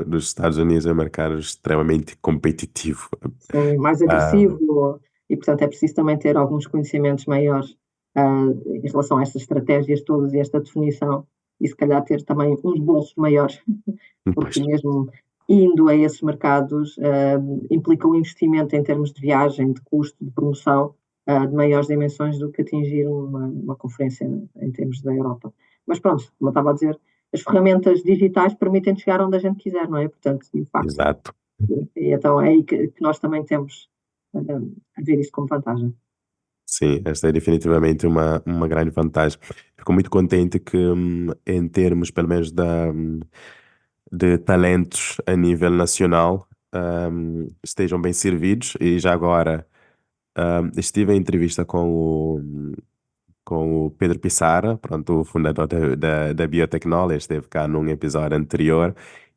dos Estados Unidos é um mercado extremamente competitivo. Sim, mais Ah, agressivo e, portanto, é preciso também ter alguns conhecimentos maiores em relação a estas estratégias todas e esta definição e se calhar ter também uns bolsos maiores, pois, porque mesmo indo a esses mercados implica um investimento em termos de viagem, de custo, de promoção, de maiores dimensões do que atingir uma conferência em termos da Europa. Mas pronto, como eu estava a dizer, as ferramentas digitais permitem chegar onde a gente quiser, não é? Portanto, e o facto exato. e então é aí que nós também temos a ver isso como vantagem. Sim, esta é definitivamente uma grande vantagem. Fico muito contente que, em termos, pelo menos, de talentos a nível nacional, estejam bem servidos. E já agora, estive em entrevista com o Pedro Pissarra, pronto, o fundador da Biotecnol, ele esteve cá num episódio anterior,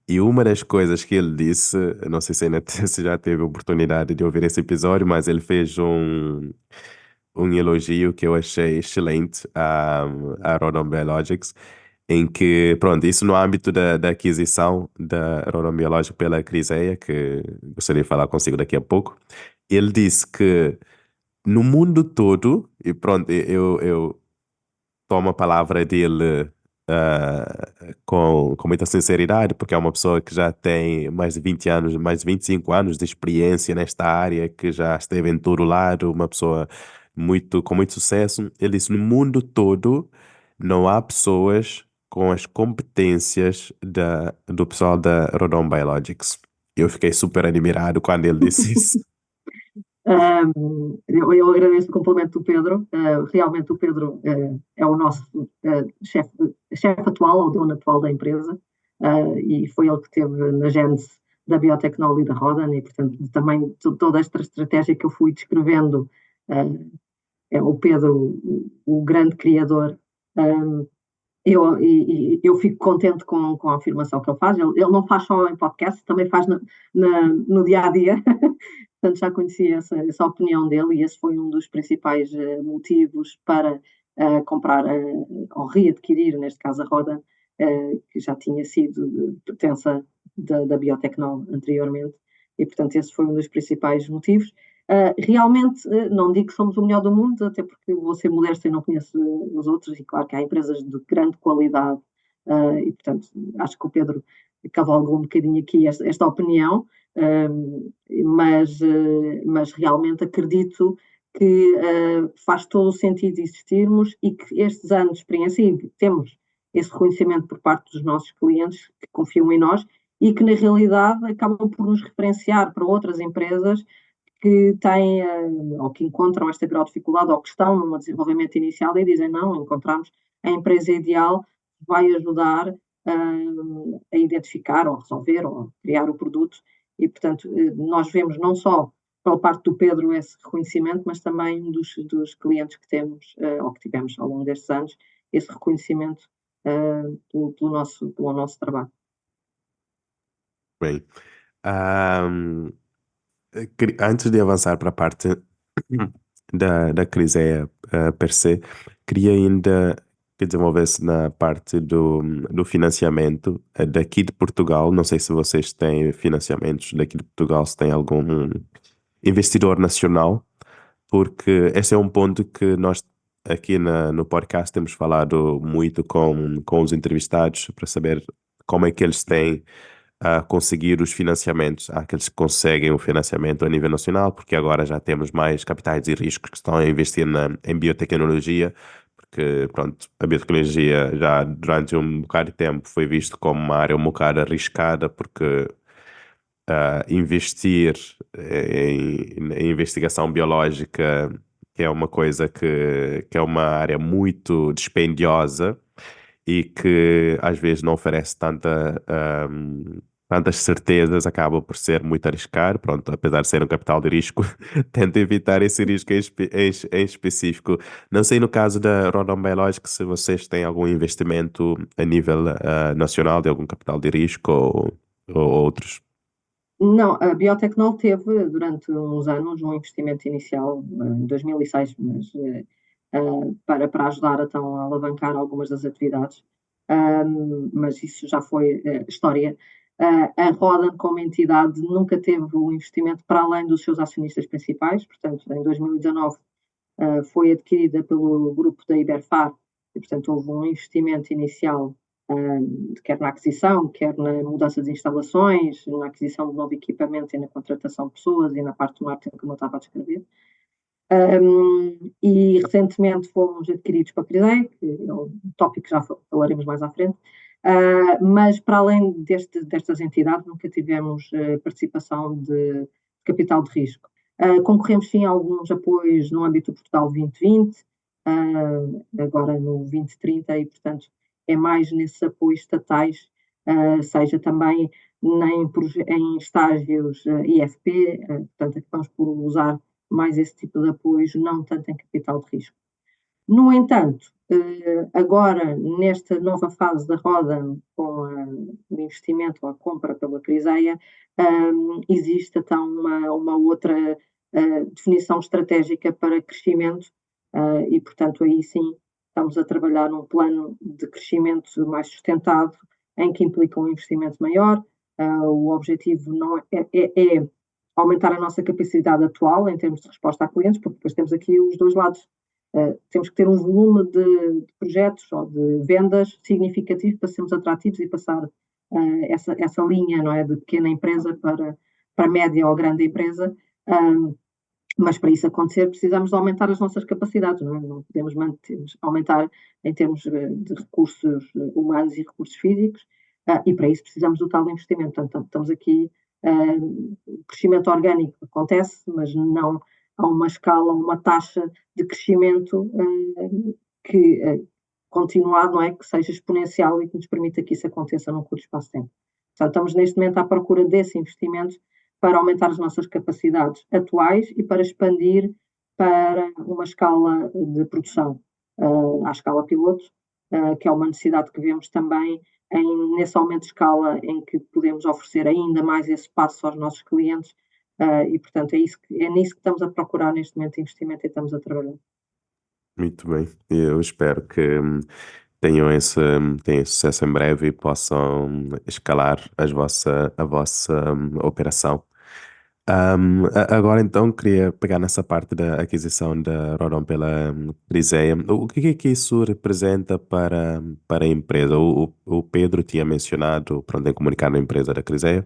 e uma das coisas que ele disse, não sei se ainda se já teve a oportunidade de ouvir esse episódio, mas ele fez um elogio que eu achei excelente à Rodon Biologics, em que, pronto, isso no âmbito da aquisição da Rodon Biologics pela Criseia, que gostaria de falar consigo daqui a pouco. Ele disse que no mundo todo, e pronto, eu tomo a palavra dele com muita sinceridade, porque é uma pessoa que já tem mais de 20 anos, mais de 25 anos de experiência nesta área, que já esteve em todo lado, uma pessoa com muito sucesso. Ele disse, no mundo todo não há pessoas com as competências do pessoal da Rodon Biologics. Eu fiquei super admirado quando ele disse isso. Eu agradeço o complemento do Pedro. Realmente o Pedro é o nosso chefe atual, ou dono atual da empresa, e foi ele que teve na gênese da biotecnologia da Rodan, e portanto também toda esta estratégia que eu fui descrevendo, é o Pedro, o grande criador. Eu fico contente com a afirmação que ele faz. Ele não faz só em podcast, também faz no dia a dia. Portanto, já conhecia essa opinião dele e esse foi um dos principais motivos para comprar ou readquirir, neste caso, a Roda, que já tinha sido pertença da Biotecnol anteriormente. E, portanto, esse foi um dos principais motivos. Realmente, não digo que somos o melhor do mundo, até porque vou ser modesta e não conheço os outros, e claro que há empresas de grande qualidade, e portanto, acho que o Pedro cavalgou um bocadinho aqui esta opinião, mas realmente acredito que faz todo o sentido existirmos e que estes anos de experiência, e temos esse reconhecimento por parte dos nossos clientes que confiam em nós e que na realidade acabam por nos referenciar para outras empresas que têm ou que encontram esta grau de dificuldade ou que estão num desenvolvimento inicial e dizem não, encontramos a empresa ideal que vai ajudar a identificar ou resolver ou criar o produto e, portanto, nós vemos não só pela parte do Pedro esse reconhecimento, mas também dos clientes que temos ou que tivemos ao longo destes anos, esse reconhecimento pelo nosso trabalho. Bem, antes de avançar para a parte da crise per se, queria ainda que desenvolvesse na parte do financiamento daqui de Portugal. Não sei se vocês têm financiamentos daqui de Portugal, se tem algum investidor nacional, porque esse é um ponto que nós aqui no podcast temos falado muito com os entrevistados para saber como é que eles têm a conseguir os financiamentos. Há aqueles que conseguem o financiamento a nível nacional, porque agora já temos mais capitais de risco que estão a investir em biotecnologia, porque, pronto, a biotecnologia já durante um bocado de tempo foi visto como uma área um bocado arriscada, porque investir em investigação biológica, que é uma coisa que é uma área muito dispendiosa, e que às vezes não oferece tantas certezas, acaba por ser muito arriscar. Pronto, apesar de ser um capital de risco, tenta evitar esse risco em específico. Não sei no caso da Rodon Biologics se vocês têm algum investimento a nível nacional de algum capital de risco ou outros. Não, a Biotecnol teve durante uns anos um investimento inicial, em 2006, mas para ajudar então a alavancar algumas das atividades. Mas isso já foi história. A Rodan, como entidade, nunca teve um investimento para além dos seus acionistas principais, portanto, em 2019 foi adquirida pelo grupo da Iberfar e, portanto, houve um investimento inicial, quer na aquisição, quer na mudança de instalações, na aquisição de novo equipamento e na contratação de pessoas e na parte do marketing, como eu estava a descrever. E recentemente fomos adquiridos para a Criseia, que é um tópico que já falaremos mais à frente, mas para além destas entidades nunca tivemos participação de capital de risco. Concorremos sim a alguns apoios no âmbito do Portugal 2020, agora no 2030, e portanto é mais nesses apoios estatais, seja também em estágios IFP, portanto acabamos por usar mais esse tipo de apoios, não tanto em capital de risco. No entanto, agora, nesta nova fase da roda, com o investimento ou a compra pela Criseia, existe então uma outra definição estratégica para crescimento e, portanto, aí sim estamos a trabalhar num plano de crescimento mais sustentado, em que implica um investimento maior. O objetivo não é aumentar a nossa capacidade atual em termos de resposta a clientes, porque depois temos aqui os dois lados. Temos que ter um volume de projetos ou de vendas significativo para sermos atrativos e passar essa linha, não é, de pequena empresa para média ou grande empresa. Mas para isso acontecer precisamos de aumentar as nossas capacidades, não é? Não podemos aumentar em termos de recursos humanos e recursos físicos, e para isso precisamos do tal investimento. Portanto, estamos aqui, o crescimento orgânico acontece, mas não a uma escala, uma taxa de crescimento que continuado, não é? Que seja exponencial e que nos permita que isso aconteça num curto espaço de tempo. Portanto, estamos neste momento à procura desse investimento para aumentar as nossas capacidades atuais e para expandir para uma escala de produção, à escala piloto, que é uma necessidade que vemos também nesse aumento de escala em que podemos oferecer ainda mais esse passo aos nossos clientes e, portanto, é nisso que estamos a procurar neste momento de investimento e estamos a trabalhar. Muito bem. Eu espero que tenham sucesso em breve e possam escalar a vossa operação. Agora então queria pegar nessa parte da aquisição da Rodon pela Criseia. O que é que isso representa para a empresa? O Pedro tinha mencionado, pronto, em comunicar na empresa da Criseia,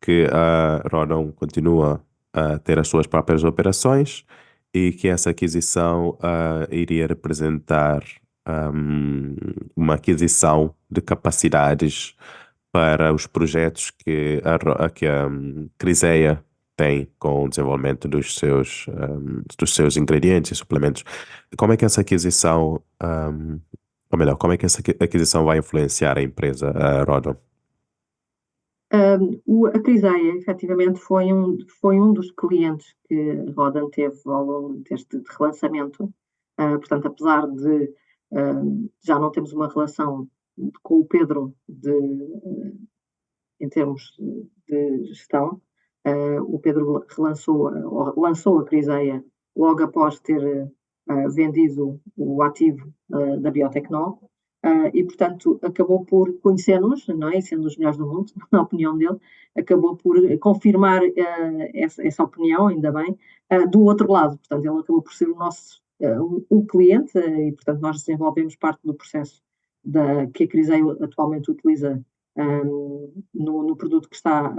que a Rodon continua a ter as suas próprias operações e que essa aquisição iria representar um, uma aquisição de capacidades para os projetos que a Criseia tem com o desenvolvimento dos seus ingredientes e suplementos. Como é que essa aquisição, ou melhor, como é que essa aquisição vai influenciar a empresa, a Rodon? A Criseia, efetivamente, foi um dos clientes que a Rodan teve ao longo deste relançamento. Portanto, apesar de já não termos uma relação com o Pedro em termos de gestão, o Pedro lançou a Criseia logo após ter vendido o ativo da Biotecnol. E, portanto, acabou por conhecer-nos, não é? E sendo os melhores do mundo, na opinião dele, acabou por confirmar essa opinião, ainda bem, do outro lado. Portanto, ele acabou por ser o nosso o cliente e, portanto, nós desenvolvemos parte do processo que a Criseia atualmente utiliza no produto que está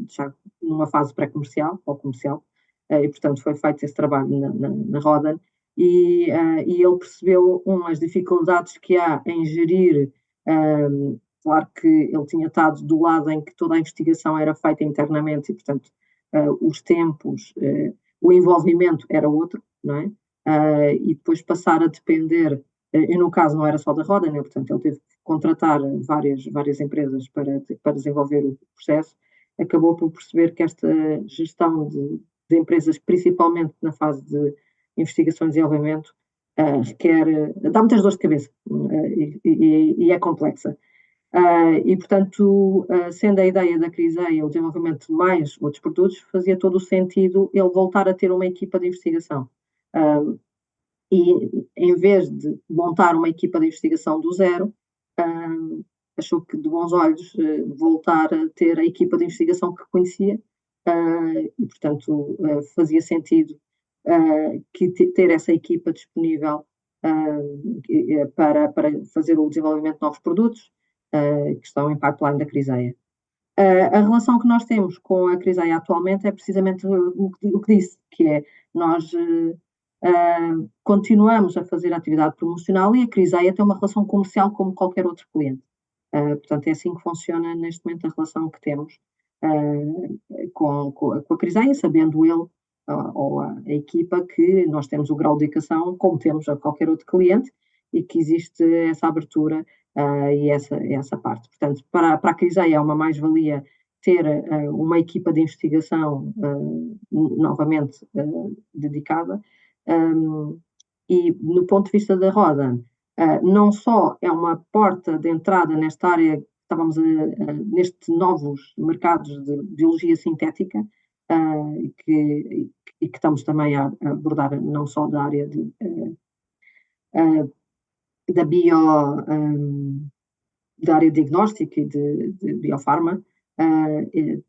já numa fase pré-comercial ou comercial, e, portanto, foi feito esse trabalho na Rodan e ele percebeu umas dificuldades que há em gerir. Claro que ele tinha estado do lado em que toda a investigação era feita internamente e, portanto, os tempos, o envolvimento era outro, não é? E depois passar a depender, e no caso não era só da Roda, né? Portanto, ele teve que contratar várias empresas para desenvolver o processo, acabou por perceber que esta gestão de empresas, principalmente na fase de investigação e desenvolvimento, dá muitas dores de cabeça, e é complexa. E, portanto, sendo a ideia da Criseia o desenvolvimento de mais outros produtos, fazia todo o sentido ele voltar a ter uma equipa de investigação. E em vez de montar uma equipa de investigação do zero, achou que de bons olhos voltar a ter a equipa de investigação que conhecia, e, portanto, fazia sentido que ter essa equipa disponível para fazer o desenvolvimento de novos produtos que estão em pipeline da Criseia. A relação que nós temos com a Criseia atualmente é precisamente o que disse, que é nós continuamos a fazer atividade promocional e a Criseia tem uma relação comercial como qualquer outro cliente. Portanto, é assim que funciona neste momento a relação que temos com a Criseia, sabendo ele ou a equipa que nós temos o grau de dedicação como temos a qualquer outro cliente e que existe essa abertura e essa parte. Portanto, para a Criseia é uma mais-valia ter uma equipa de investigação novamente dedicada. E no ponto de vista da Rodan, não só é uma porta de entrada nesta área, estávamos nestes novos mercados de biologia sintética, e que estamos também a abordar não só da área da área diagnóstica e de biofarma,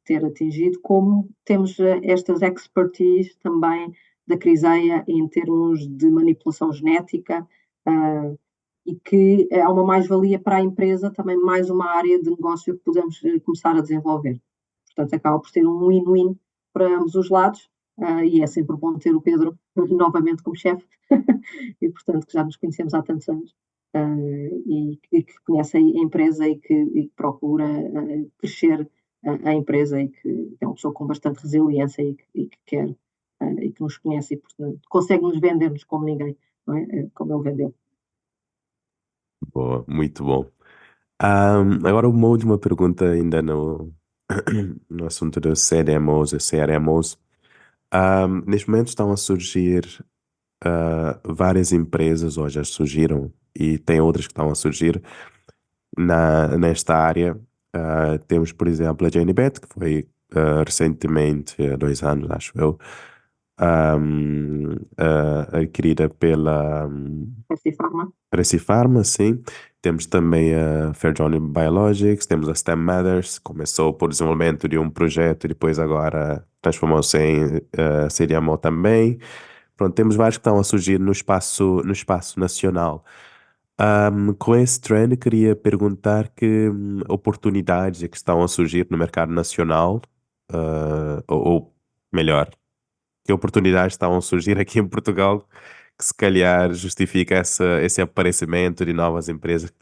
ter atingido, como temos estas expertise também da Criseia em termos de manipulação genética, e que é uma mais-valia para a empresa, também mais uma área de negócio que podemos começar a desenvolver. Portanto, acaba por ser um win-win para ambos os lados, e é sempre bom ter o Pedro novamente como chefe, e portanto que já nos conhecemos há tantos anos, e que conhece a empresa e que procura crescer a empresa e que é uma pessoa com bastante resiliência e que quer e que nos conhece e portanto consegue nos vender-nos como ninguém, não é? Como ele vendeu. Boa, muito bom. Agora uma última pergunta ainda no assunto dos CDMOs e CRMOs. Neste momento estão a surgir várias empresas, ou já surgiram, e tem outras que estão a surgir nesta área. Temos, por exemplo, a JaneBet, que foi recentemente, há 2 anos, acho eu, adquirida pela Pharma. Recipharma, sim. Temos também a FairJohnny Biologics, temos a STEM Matters, começou por desenvolvimento de um projeto e depois agora transformou-se em CDMO também. Pronto, temos vários que estão a surgir no espaço nacional. Com esse trend, queria perguntar que oportunidades é que estão a surgir no mercado nacional, ou melhor, que oportunidades estão a surgir aqui em Portugal que se calhar justifica esse aparecimento de novas empresas que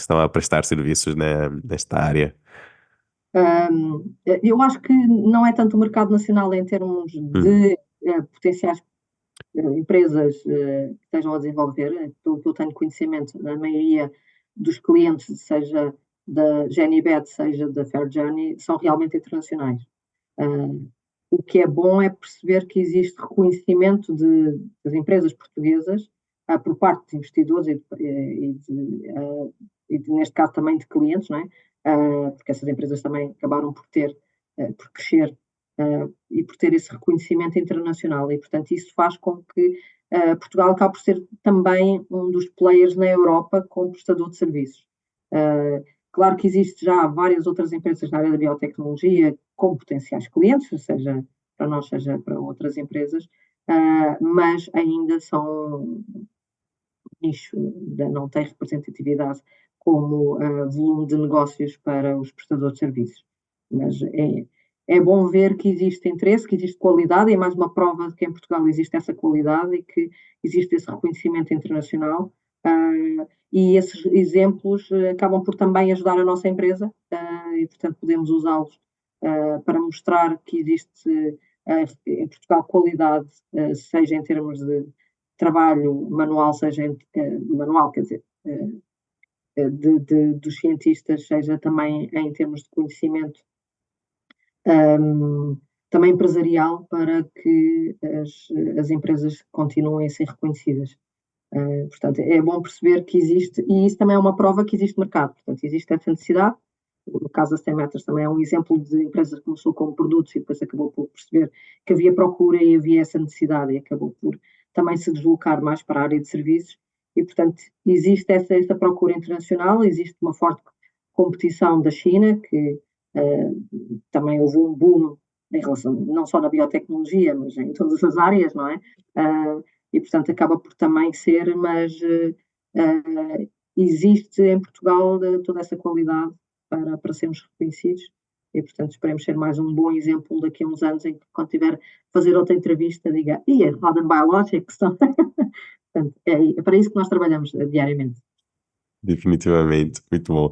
estão a prestar serviços nesta área. Eu acho que não é tanto o mercado nacional em termos de potenciais empresas que estejam a desenvolver, pelo que eu tenho conhecimento, a maioria dos clientes, seja da JaneBet, seja da FairJohnny, são realmente internacionais. O que é bom é perceber que existe reconhecimento das empresas portuguesas por parte de investidores neste caso também de clientes, não é? Porque essas empresas também acabaram por crescer e por ter esse reconhecimento internacional e, portanto, isso faz com que Portugal acabe por ser também um dos players na Europa como prestador de serviços. Claro que existe já várias outras empresas na área da biotecnologia com potenciais clientes, seja para nós, seja para outras empresas, mas ainda são nicho, ainda não tem representatividade como volume de negócios para os prestadores de serviços. Mas é bom ver que existe interesse, que existe qualidade, e é mais uma prova de que em Portugal existe essa qualidade e que existe esse reconhecimento internacional. E esses exemplos acabam por também ajudar a nossa empresa e, portanto, podemos usá-los para mostrar que existe em Portugal qualidade, seja em termos de trabalho manual, seja manual, quer dizer, dos cientistas, seja também em termos de conhecimento, também empresarial, para que as empresas continuem a ser reconhecidas. Portanto, é bom perceber que existe, e isso também é uma prova que existe mercado, portanto, existe essa necessidade. No caso da STEM Matters também é um exemplo de empresa que começou com produtos e depois acabou por perceber que havia procura e havia essa necessidade e acabou por também se deslocar mais para a área de serviços e, portanto, existe essa procura internacional, existe uma forte competição da China, que também houve um boom em relação, não só na biotecnologia, mas em todas as áreas, não é? E, portanto, acaba por também ser, mas existe em Portugal toda essa qualidade para sermos reconhecidos e, portanto, esperemos ser mais um bom exemplo daqui a uns anos em que, quando tiver a fazer outra entrevista, diga, e é Roden Biologics. Portanto, é para isso que nós trabalhamos diariamente. Definitivamente, muito bom.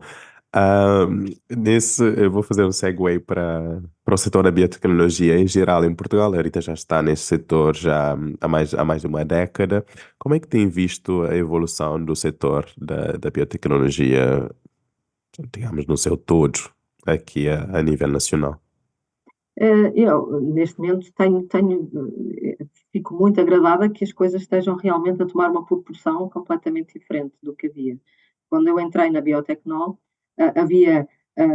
Eu vou fazer um segue para o setor da biotecnologia em geral em Portugal. A Rita já está nesse setor já há mais de uma década. Como é que tem visto a evolução do setor da biotecnologia, digamos, no seu todo, aqui a nível nacional? Eu, neste momento, fico muito agradada que as coisas estejam realmente a tomar uma proporção completamente diferente do que havia. Quando eu entrei na Biotecnol, havia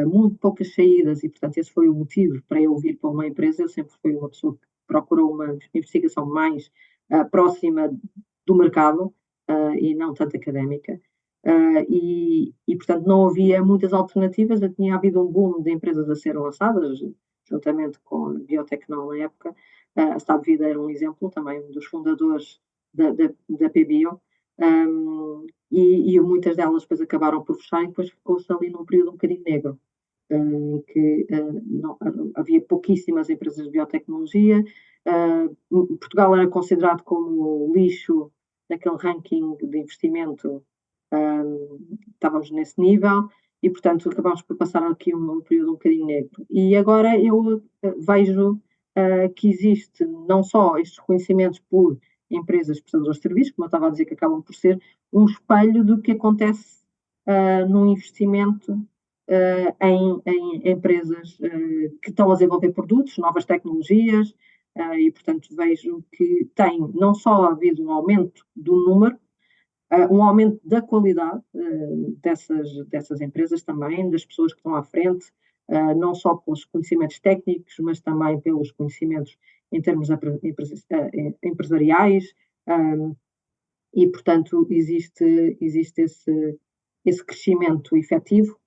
muito poucas saídas e, portanto, esse foi o motivo para eu vir para uma empresa. Eu sempre fui uma pessoa que procurou uma investigação mais próxima do mercado e não tanto académica. Portanto, não havia muitas alternativas. Já tinha havido um boom de empresas a serem lançadas, juntamente com a Biotecnol na época. A Stabvida era um exemplo também, um dos fundadores da PBio, e muitas delas depois acabaram por fechar e depois ficou-se ali num período um bocadinho negro, em que não, havia pouquíssimas empresas de biotecnologia. Portugal era considerado como lixo naquele ranking de investimento, estávamos nesse nível e, portanto, acabámos por passar aqui um período um bocadinho negro. E agora eu vejo que existe não só estes reconhecimentos por empresas prestadoras de serviços, como eu estava a dizer, que acabam por ser um espelho do que acontece no investimento em empresas que estão a desenvolver produtos, novas tecnologias, e, portanto, vejo que tem não só havido um aumento do número, um aumento da qualidade dessas empresas também, das pessoas que estão à frente, não só pelos conhecimentos técnicos, mas também pelos conhecimentos em termos empresariais, e, portanto, existe esse crescimento efetivo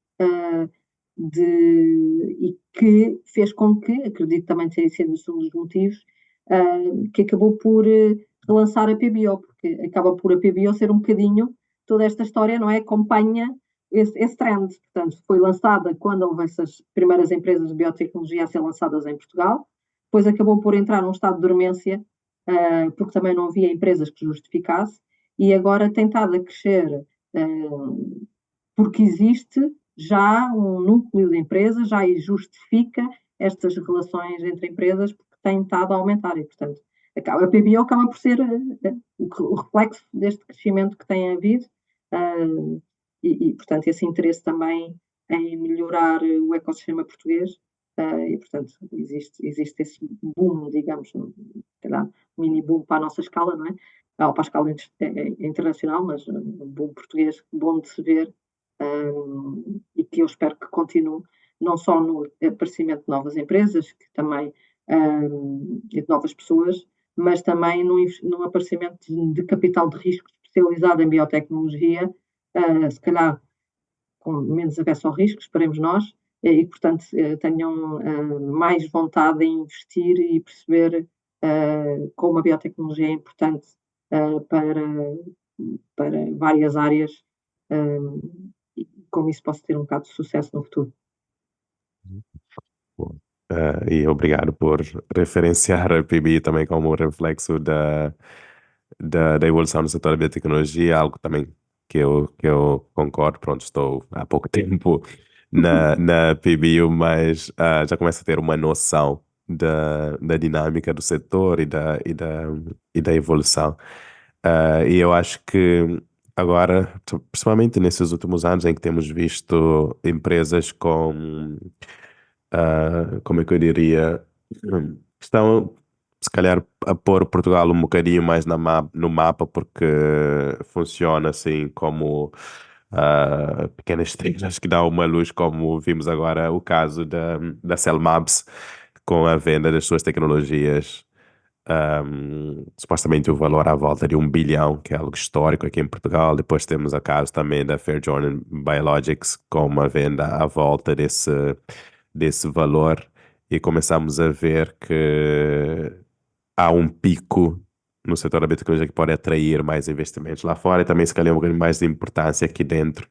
e que fez com que, acredito também ter sido um dos motivos, que acabou por relançar a PBO, porque acaba por a PBO ser um bocadinho toda esta história, não é? Acompanha esse trend. Portanto, foi lançada quando houve essas primeiras empresas de biotecnologia a ser lançadas em Portugal, depois acabou por entrar num estado de dormência, porque também não havia empresas que justificasse, e agora tem estado a crescer porque existe já um núcleo de empresas, já justifica estas relações entre empresas, porque tem estado a aumentar e, portanto, a PBO acaba por ser o reflexo deste crescimento que tem havido portanto, esse interesse também em melhorar o ecossistema português e, portanto, existe esse boom, digamos, um mini boom para a nossa escala, não é? Para a escala internacional, mas um boom português bom de se ver e que eu espero que continue, não só no aparecimento de novas empresas, que também de novas pessoas, mas também no aparecimento de capital de risco especializado em biotecnologia, se calhar com menos avesso ao risco, esperemos nós, e portanto tenham mais vontade em investir e perceber como a biotecnologia é importante para várias áreas e como isso possa ter um bocado de sucesso no futuro. E obrigado por referenciar a PBI também como reflexo da evolução do setor da biotecnologia, algo também que eu concordo. Pronto, estou há pouco tempo na PBI, mas já começo a ter uma noção da dinâmica do setor e da evolução. E eu acho que agora, principalmente nesses últimos anos em que temos visto empresas como é que eu diria, estão se calhar a pôr Portugal um bocadinho mais no mapa porque funciona assim como pequenas estrelas que dão uma luz, como vimos agora o caso da Cellmabs com a venda das suas tecnologias. Supostamente o valor à volta de 1 bilhão, que é algo histórico aqui em Portugal. Depois temos a caso também da Fairjohn Biologics com uma venda à volta desse valor, e começamos a ver que há um pico no setor da biotecnologia que pode atrair mais investimentos lá fora e também se calhar um bocadinho mais de importância aqui dentro.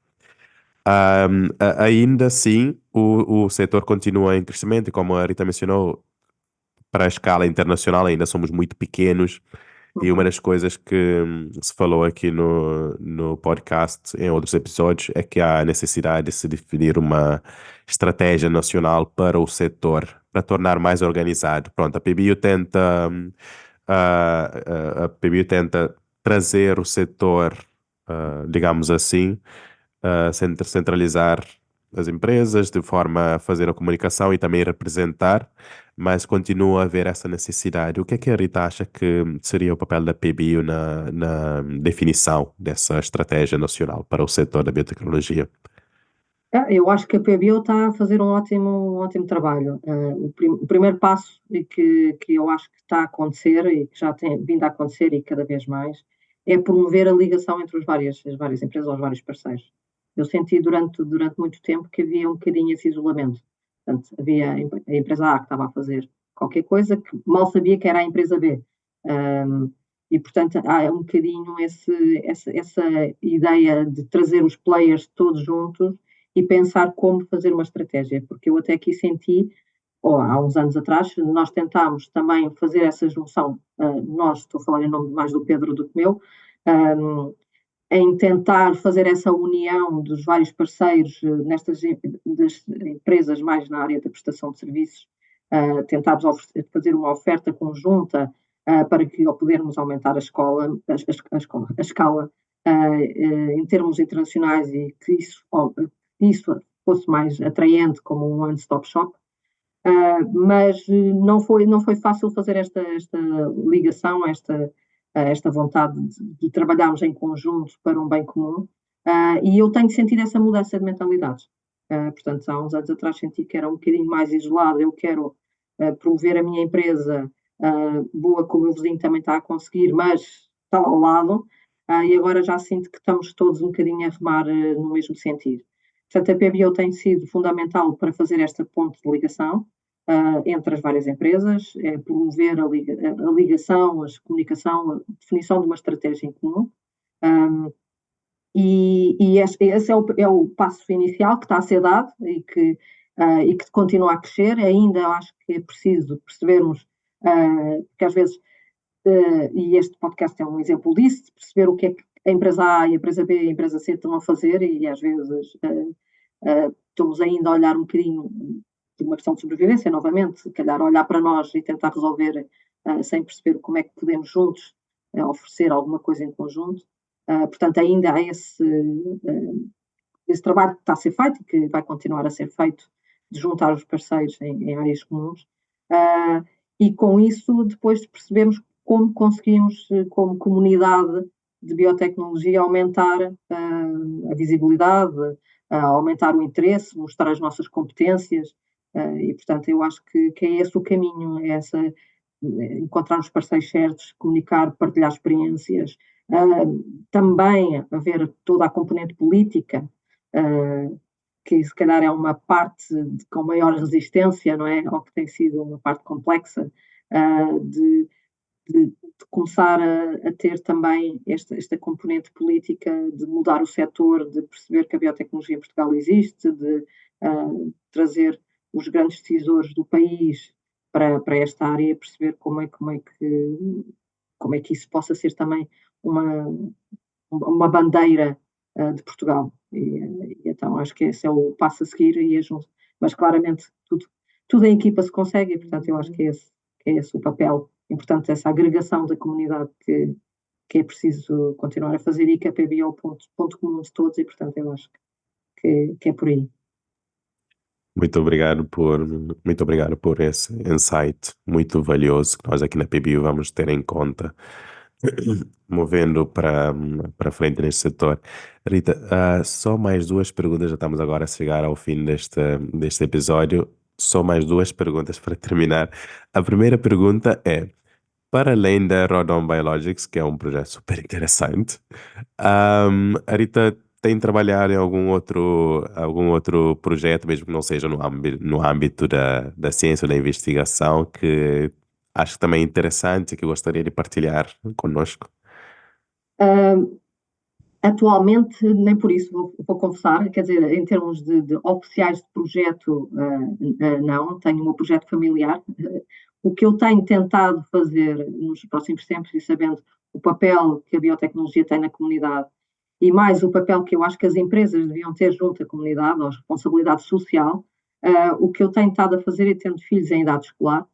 Ainda assim, o setor continua em crescimento e como a Rita mencionou, para a escala internacional ainda somos muito pequenos, e uma Uhum. das coisas que se falou aqui no podcast, em outros episódios, é que há a necessidade de se definir uma estratégia nacional para o setor, para tornar mais organizado. Pronto, a PBio tenta trazer o setor, digamos assim, centralizar as empresas de forma a fazer a comunicação e também representar, mas continua a haver essa necessidade. O que a Rita acha que seria o papel da PBio na definição dessa estratégia nacional para o setor da biotecnologia? Eu acho que a PBO está a fazer um ótimo trabalho. O primeiro passo e que eu acho que está a acontecer e que já tem vindo a acontecer e cada vez mais é promover a ligação entre as várias empresas ou os vários parceiros. Eu senti durante muito tempo que havia um bocadinho esse isolamento. Portanto, havia a empresa A que estava a fazer qualquer coisa que mal sabia que era a empresa B. Um, e, portanto, há um bocadinho essa ideia de trazer os players todos juntos e pensar como fazer uma estratégia, porque eu até aqui senti, ou há uns anos atrás, nós tentámos também fazer essa junção, nós, estou a falar em nome mais do Pedro do que meu, em tentar fazer essa união dos vários parceiros nestas das empresas mais na área da prestação de serviços, tentarmos fazer uma oferta conjunta para que ao podermos aumentar a escala em termos internacionais e que isso fosse mais atraente como um one-stop shop. Mas não foi fácil fazer esta ligação, esta vontade de trabalharmos em conjunto para um bem comum, e eu tenho sentido essa mudança de mentalidades. Portanto, há uns anos atrás senti que era um bocadinho mais isolado, eu quero promover a minha empresa, boa como o meu vizinho também está a conseguir, mas está ao lado, e agora já sinto que estamos todos um bocadinho a remar no mesmo sentido. Portanto, a PBO tem sido fundamental para fazer esta ponte de ligação, entre as várias empresas, promover a ligação, a comunicação, a definição de uma estratégia em comum. E esse é o passo inicial que está a ser dado e que continua a crescer. Ainda acho que é preciso percebermos, porque às vezes, e este podcast é um exemplo disso, de perceber o que é que a empresa A e a empresa B e a empresa C estão a fazer e às vezes estamos ainda a olhar um bocadinho de uma questão de sobrevivência, novamente, se calhar olhar para nós e tentar resolver sem perceber como é que podemos juntos oferecer alguma coisa em conjunto. Portanto, ainda há esse trabalho que está a ser feito e que vai continuar a ser feito de juntar os parceiros em áreas comuns. E com isso, depois percebemos como conseguimos, como comunidade de biotecnologia, aumentar a visibilidade, aumentar o interesse, mostrar as nossas competências. E, portanto, eu acho que é esse o caminho, é encontrar os parceiros certos, comunicar, partilhar experiências, também haver toda a componente política, que se calhar é uma parte com maior resistência, não é? Ou que tem sido uma parte complexa, de, de começar a ter também esta componente política, de mudar o setor, de perceber que a biotecnologia em Portugal existe, de trazer os grandes decisores do país para esta área, perceber como é que isso possa ser também uma, uma bandeira de Portugal. E então acho que esse é o passo a seguir, mas claramente tudo em equipa se consegue, e portanto eu acho que é esse o papel importante, essa agregação da comunidade que é preciso continuar a fazer e que a PBI é o ponto comum de todos e, portanto, eu acho que é por aí. Muito obrigado por esse insight muito valioso que nós aqui na PBU vamos ter em conta, movendo para frente neste setor. Rita, só mais duas perguntas, já estamos agora a chegar ao fim deste episódio. Só mais duas perguntas para terminar. A primeira pergunta é: para além da Rodon Biologics, que é um projeto super interessante, a Rita tem trabalhado em algum outro projeto, mesmo que não seja no âmbito da ciência ou da investigação, que acho que também é interessante e que gostaria de partilhar conosco? Atualmente, nem por isso vou confessar, quer dizer, em termos de oficiais de projeto, não, tenho o meu projeto familiar. O que eu tenho tentado fazer nos próximos tempos, e sabendo o papel que a biotecnologia tem na comunidade, e mais o papel que eu acho que as empresas deviam ter junto à comunidade, ou a responsabilidade social, o que eu tenho estado a fazer, e tendo filhos em idade escolar,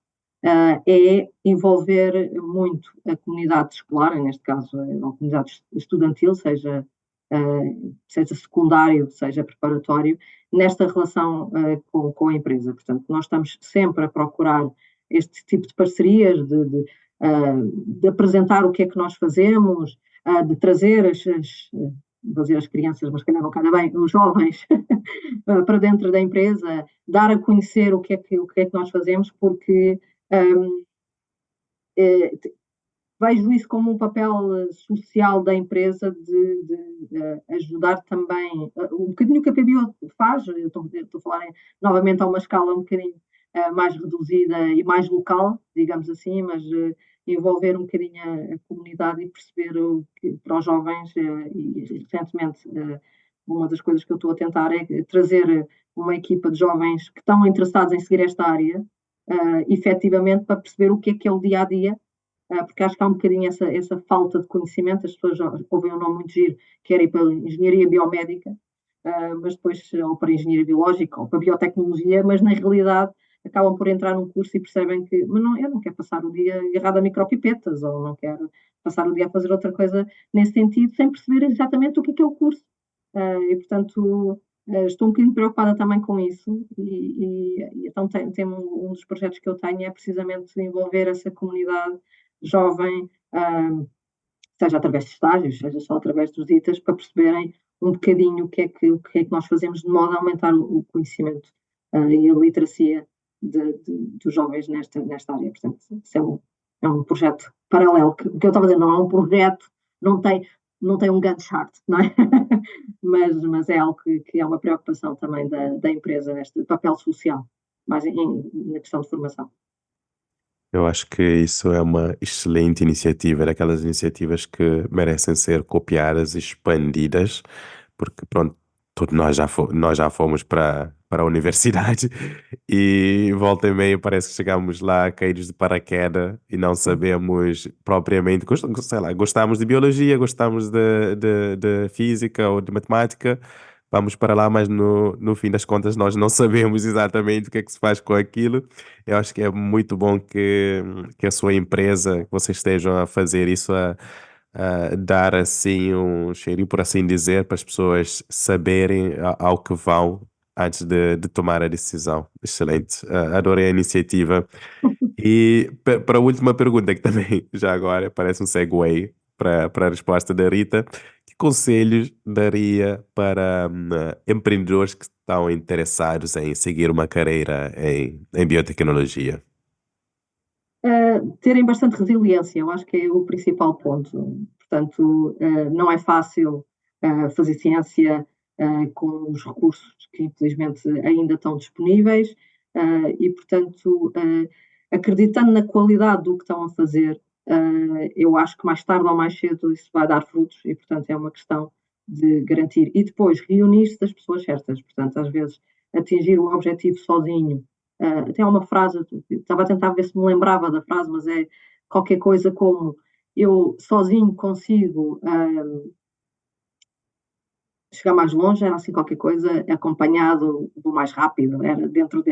é envolver muito a comunidade escolar, neste caso a comunidade estudantil, seja secundário, seja preparatório, nesta relação com a empresa. Portanto, nós estamos sempre a procurar este tipo de parcerias, de apresentar o que é que nós fazemos, de trazer vou dizer as crianças, mas calhar não calha bem, os jovens para dentro da empresa, dar a conhecer o que é que nós fazemos, porque eh, vejo isso como um papel social da empresa de ajudar também, um bocadinho o que a PBO faz, eu estou a falar novamente a uma escala um bocadinho mais reduzida e mais local, digamos assim, mas envolver um bocadinho a comunidade e perceber que para os jovens, e recentemente uma das coisas que eu estou a tentar é trazer uma equipa de jovens que estão interessados em seguir esta área, efetivamente para perceber o que é o dia a dia, porque acho que há um bocadinho essa falta de conhecimento. As pessoas ouvem um nome muito giro, que era ir para a engenharia biomédica, mas depois, ou para a engenharia biológica, ou para a biotecnologia, mas na realidade acabam por entrar num curso e percebem que, mas não, eu não quero passar o dia agarrado a micropipetas, ou não quero passar o dia a fazer outra coisa nesse sentido, sem perceber exatamente o que é o curso. E, portanto, estou um bocadinho preocupada também com isso, e então um dos projetos que eu tenho é precisamente envolver essa comunidade jovem, seja através de estágios, seja só através dos ITAs, para perceberem um bocadinho o que é que nós fazemos de modo a aumentar o conhecimento e a literacia dos jovens nesta área. Portanto, isso é um projeto paralelo, que o que eu estava a dizer não é um projeto, não tem um Gantt chart, não é? mas é algo que é uma preocupação também da empresa, neste papel social, mais na questão de formação. Eu acho que isso é uma excelente iniciativa, daquelas iniciativas que merecem ser copiadas e expandidas, porque pronto, todos nós já fomos para a universidade e volta e meia parece que chegamos lá caídos de paraquedas e não sabemos propriamente, sei lá, gostamos de biologia, gostamos de física ou de matemática, vamos para lá, mas no fim das contas nós não sabemos exatamente o que é que se faz com aquilo. Eu acho que é muito bom que a sua empresa, que vocês estejam a fazer isso, a dar assim um cheirinho, por assim dizer, para as pessoas saberem ao que vão antes de tomar a decisão. Excelente. Adorei a iniciativa. E para a última pergunta, que também já agora parece um segue para a resposta da Rita, que conselhos daria para empreendedores que estão interessados em seguir uma carreira em biotecnologia? Terem bastante resiliência, eu acho que é o principal ponto. Portanto, não é fácil fazer ciência com os recursos que infelizmente ainda estão disponíveis, e, portanto, acreditando na qualidade do que estão a fazer, eu acho que mais tarde ou mais cedo isso vai dar frutos, e, portanto, é uma questão de garantir. E depois, reunir-se das pessoas certas. Portanto, às vezes, atingir o objetivo sozinho. Até há uma frase, estava a tentar ver se me lembrava da frase, mas é qualquer coisa como: eu sozinho consigo chegar mais longe, era assim qualquer coisa, acompanhado vou mais rápido, era dentro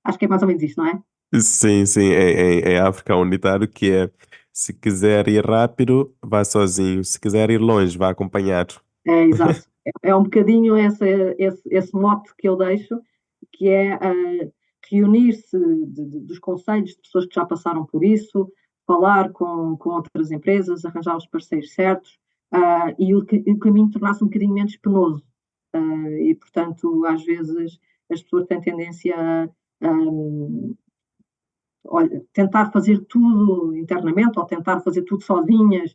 acho que é mais ou menos isso, não é? Sim, sim, em África há um ditado que é: Se quiser ir rápido, vá sozinho. Se quiser ir longe, vá acompanhado. É, exato. É um bocadinho esse mote que eu deixo, que é reunir-se dos conselhos de pessoas que já passaram por isso, falar com outras empresas, arranjar os parceiros certos, e o caminho tornar-se um bocadinho menos penoso. E, portanto, às vezes as pessoas têm tendência a olha, tentar fazer tudo internamente ou tentar fazer tudo sozinhas,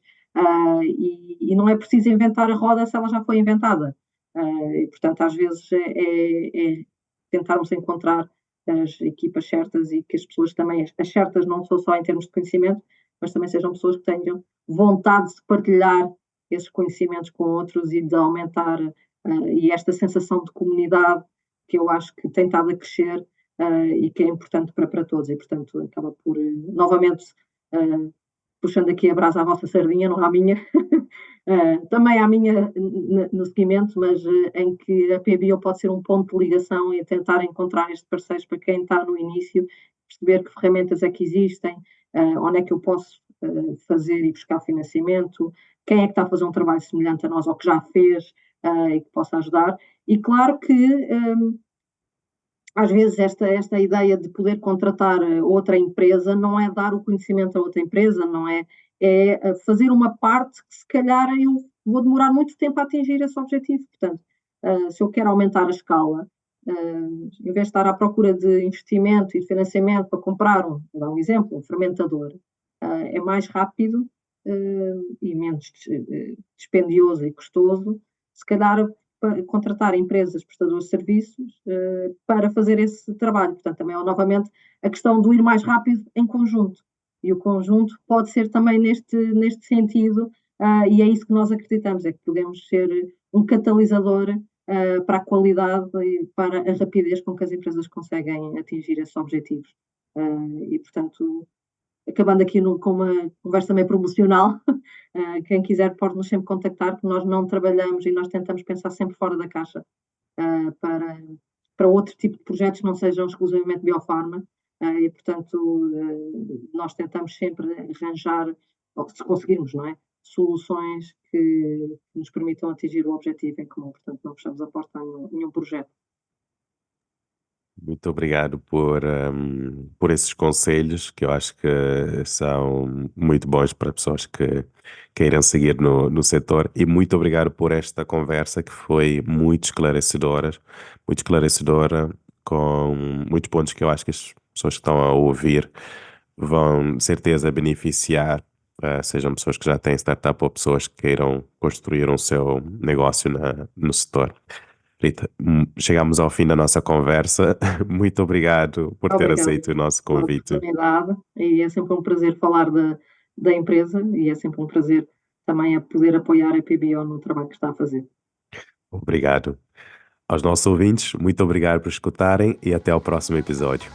e não é preciso inventar a roda se ela já foi inventada. E, portanto, às vezes é tentarmos encontrar as equipas certas e que as pessoas também, as certas não são só em termos de conhecimento, mas também sejam pessoas que tenham vontade de partilhar esses conhecimentos com outros e de aumentar, e esta sensação de comunidade que eu acho que tem estado a crescer, e que é importante para todos e, portanto, acaba por, novamente, puxando aqui a brasa à vossa sardinha, não à minha, também à minha no seguimento, mas em que a PBO pode ser um ponto de ligação e tentar encontrar estes parceiros para quem está no início, perceber que ferramentas é que existem, onde é que eu posso fazer e buscar financiamento, quem é que está a fazer um trabalho semelhante a nós ou que já fez e que possa ajudar. E claro que às vezes esta ideia de poder contratar outra empresa não é dar o conhecimento a outra empresa, não é, é fazer uma parte que se calhar eu vou demorar muito tempo a atingir esse objetivo. Portanto, se eu quero aumentar a escala, em vez de estar à procura de investimento e de financiamento para comprar vou dar um exemplo, um fermentador, é mais rápido e menos dispendioso e custoso, se calhar contratar empresas prestadoras de serviços para fazer esse trabalho. Portanto, também é novamente a questão do ir mais rápido em conjunto. E o conjunto pode ser também neste sentido, e é isso que nós acreditamos, é que podemos ser um catalisador para a qualidade e para a rapidez com que as empresas conseguem atingir esses objetivos. E, portanto, acabando aqui com uma conversa meio promocional, quem quiser pode-nos sempre contactar, porque nós não trabalhamos e nós tentamos pensar sempre fora da caixa para outro tipo de projetos que não sejam exclusivamente biofarma, e portanto nós tentamos sempre arranjar, ou se conseguirmos, não é? Soluções que nos permitam atingir o objetivo em comum, portanto não fechamos a porta a nenhum projeto. Muito obrigado por esses conselhos que eu acho que são muito bons para pessoas que queiram seguir no setor e muito obrigado por esta conversa que foi muito esclarecedora, com muitos pontos que eu acho que as pessoas que estão a ouvir vão de certeza beneficiar, sejam pessoas que já têm startup ou pessoas que queiram construir um seu negócio no setor. Rita, chegamos ao fim da nossa conversa. Muito obrigado por ter Obrigada aceito o nosso pela convite. oportunidade e é sempre um prazer falar da empresa e é sempre um prazer também a poder apoiar a PBO no trabalho que está a fazer. Obrigado. Aos nossos ouvintes, muito obrigado por escutarem e até ao próximo episódio.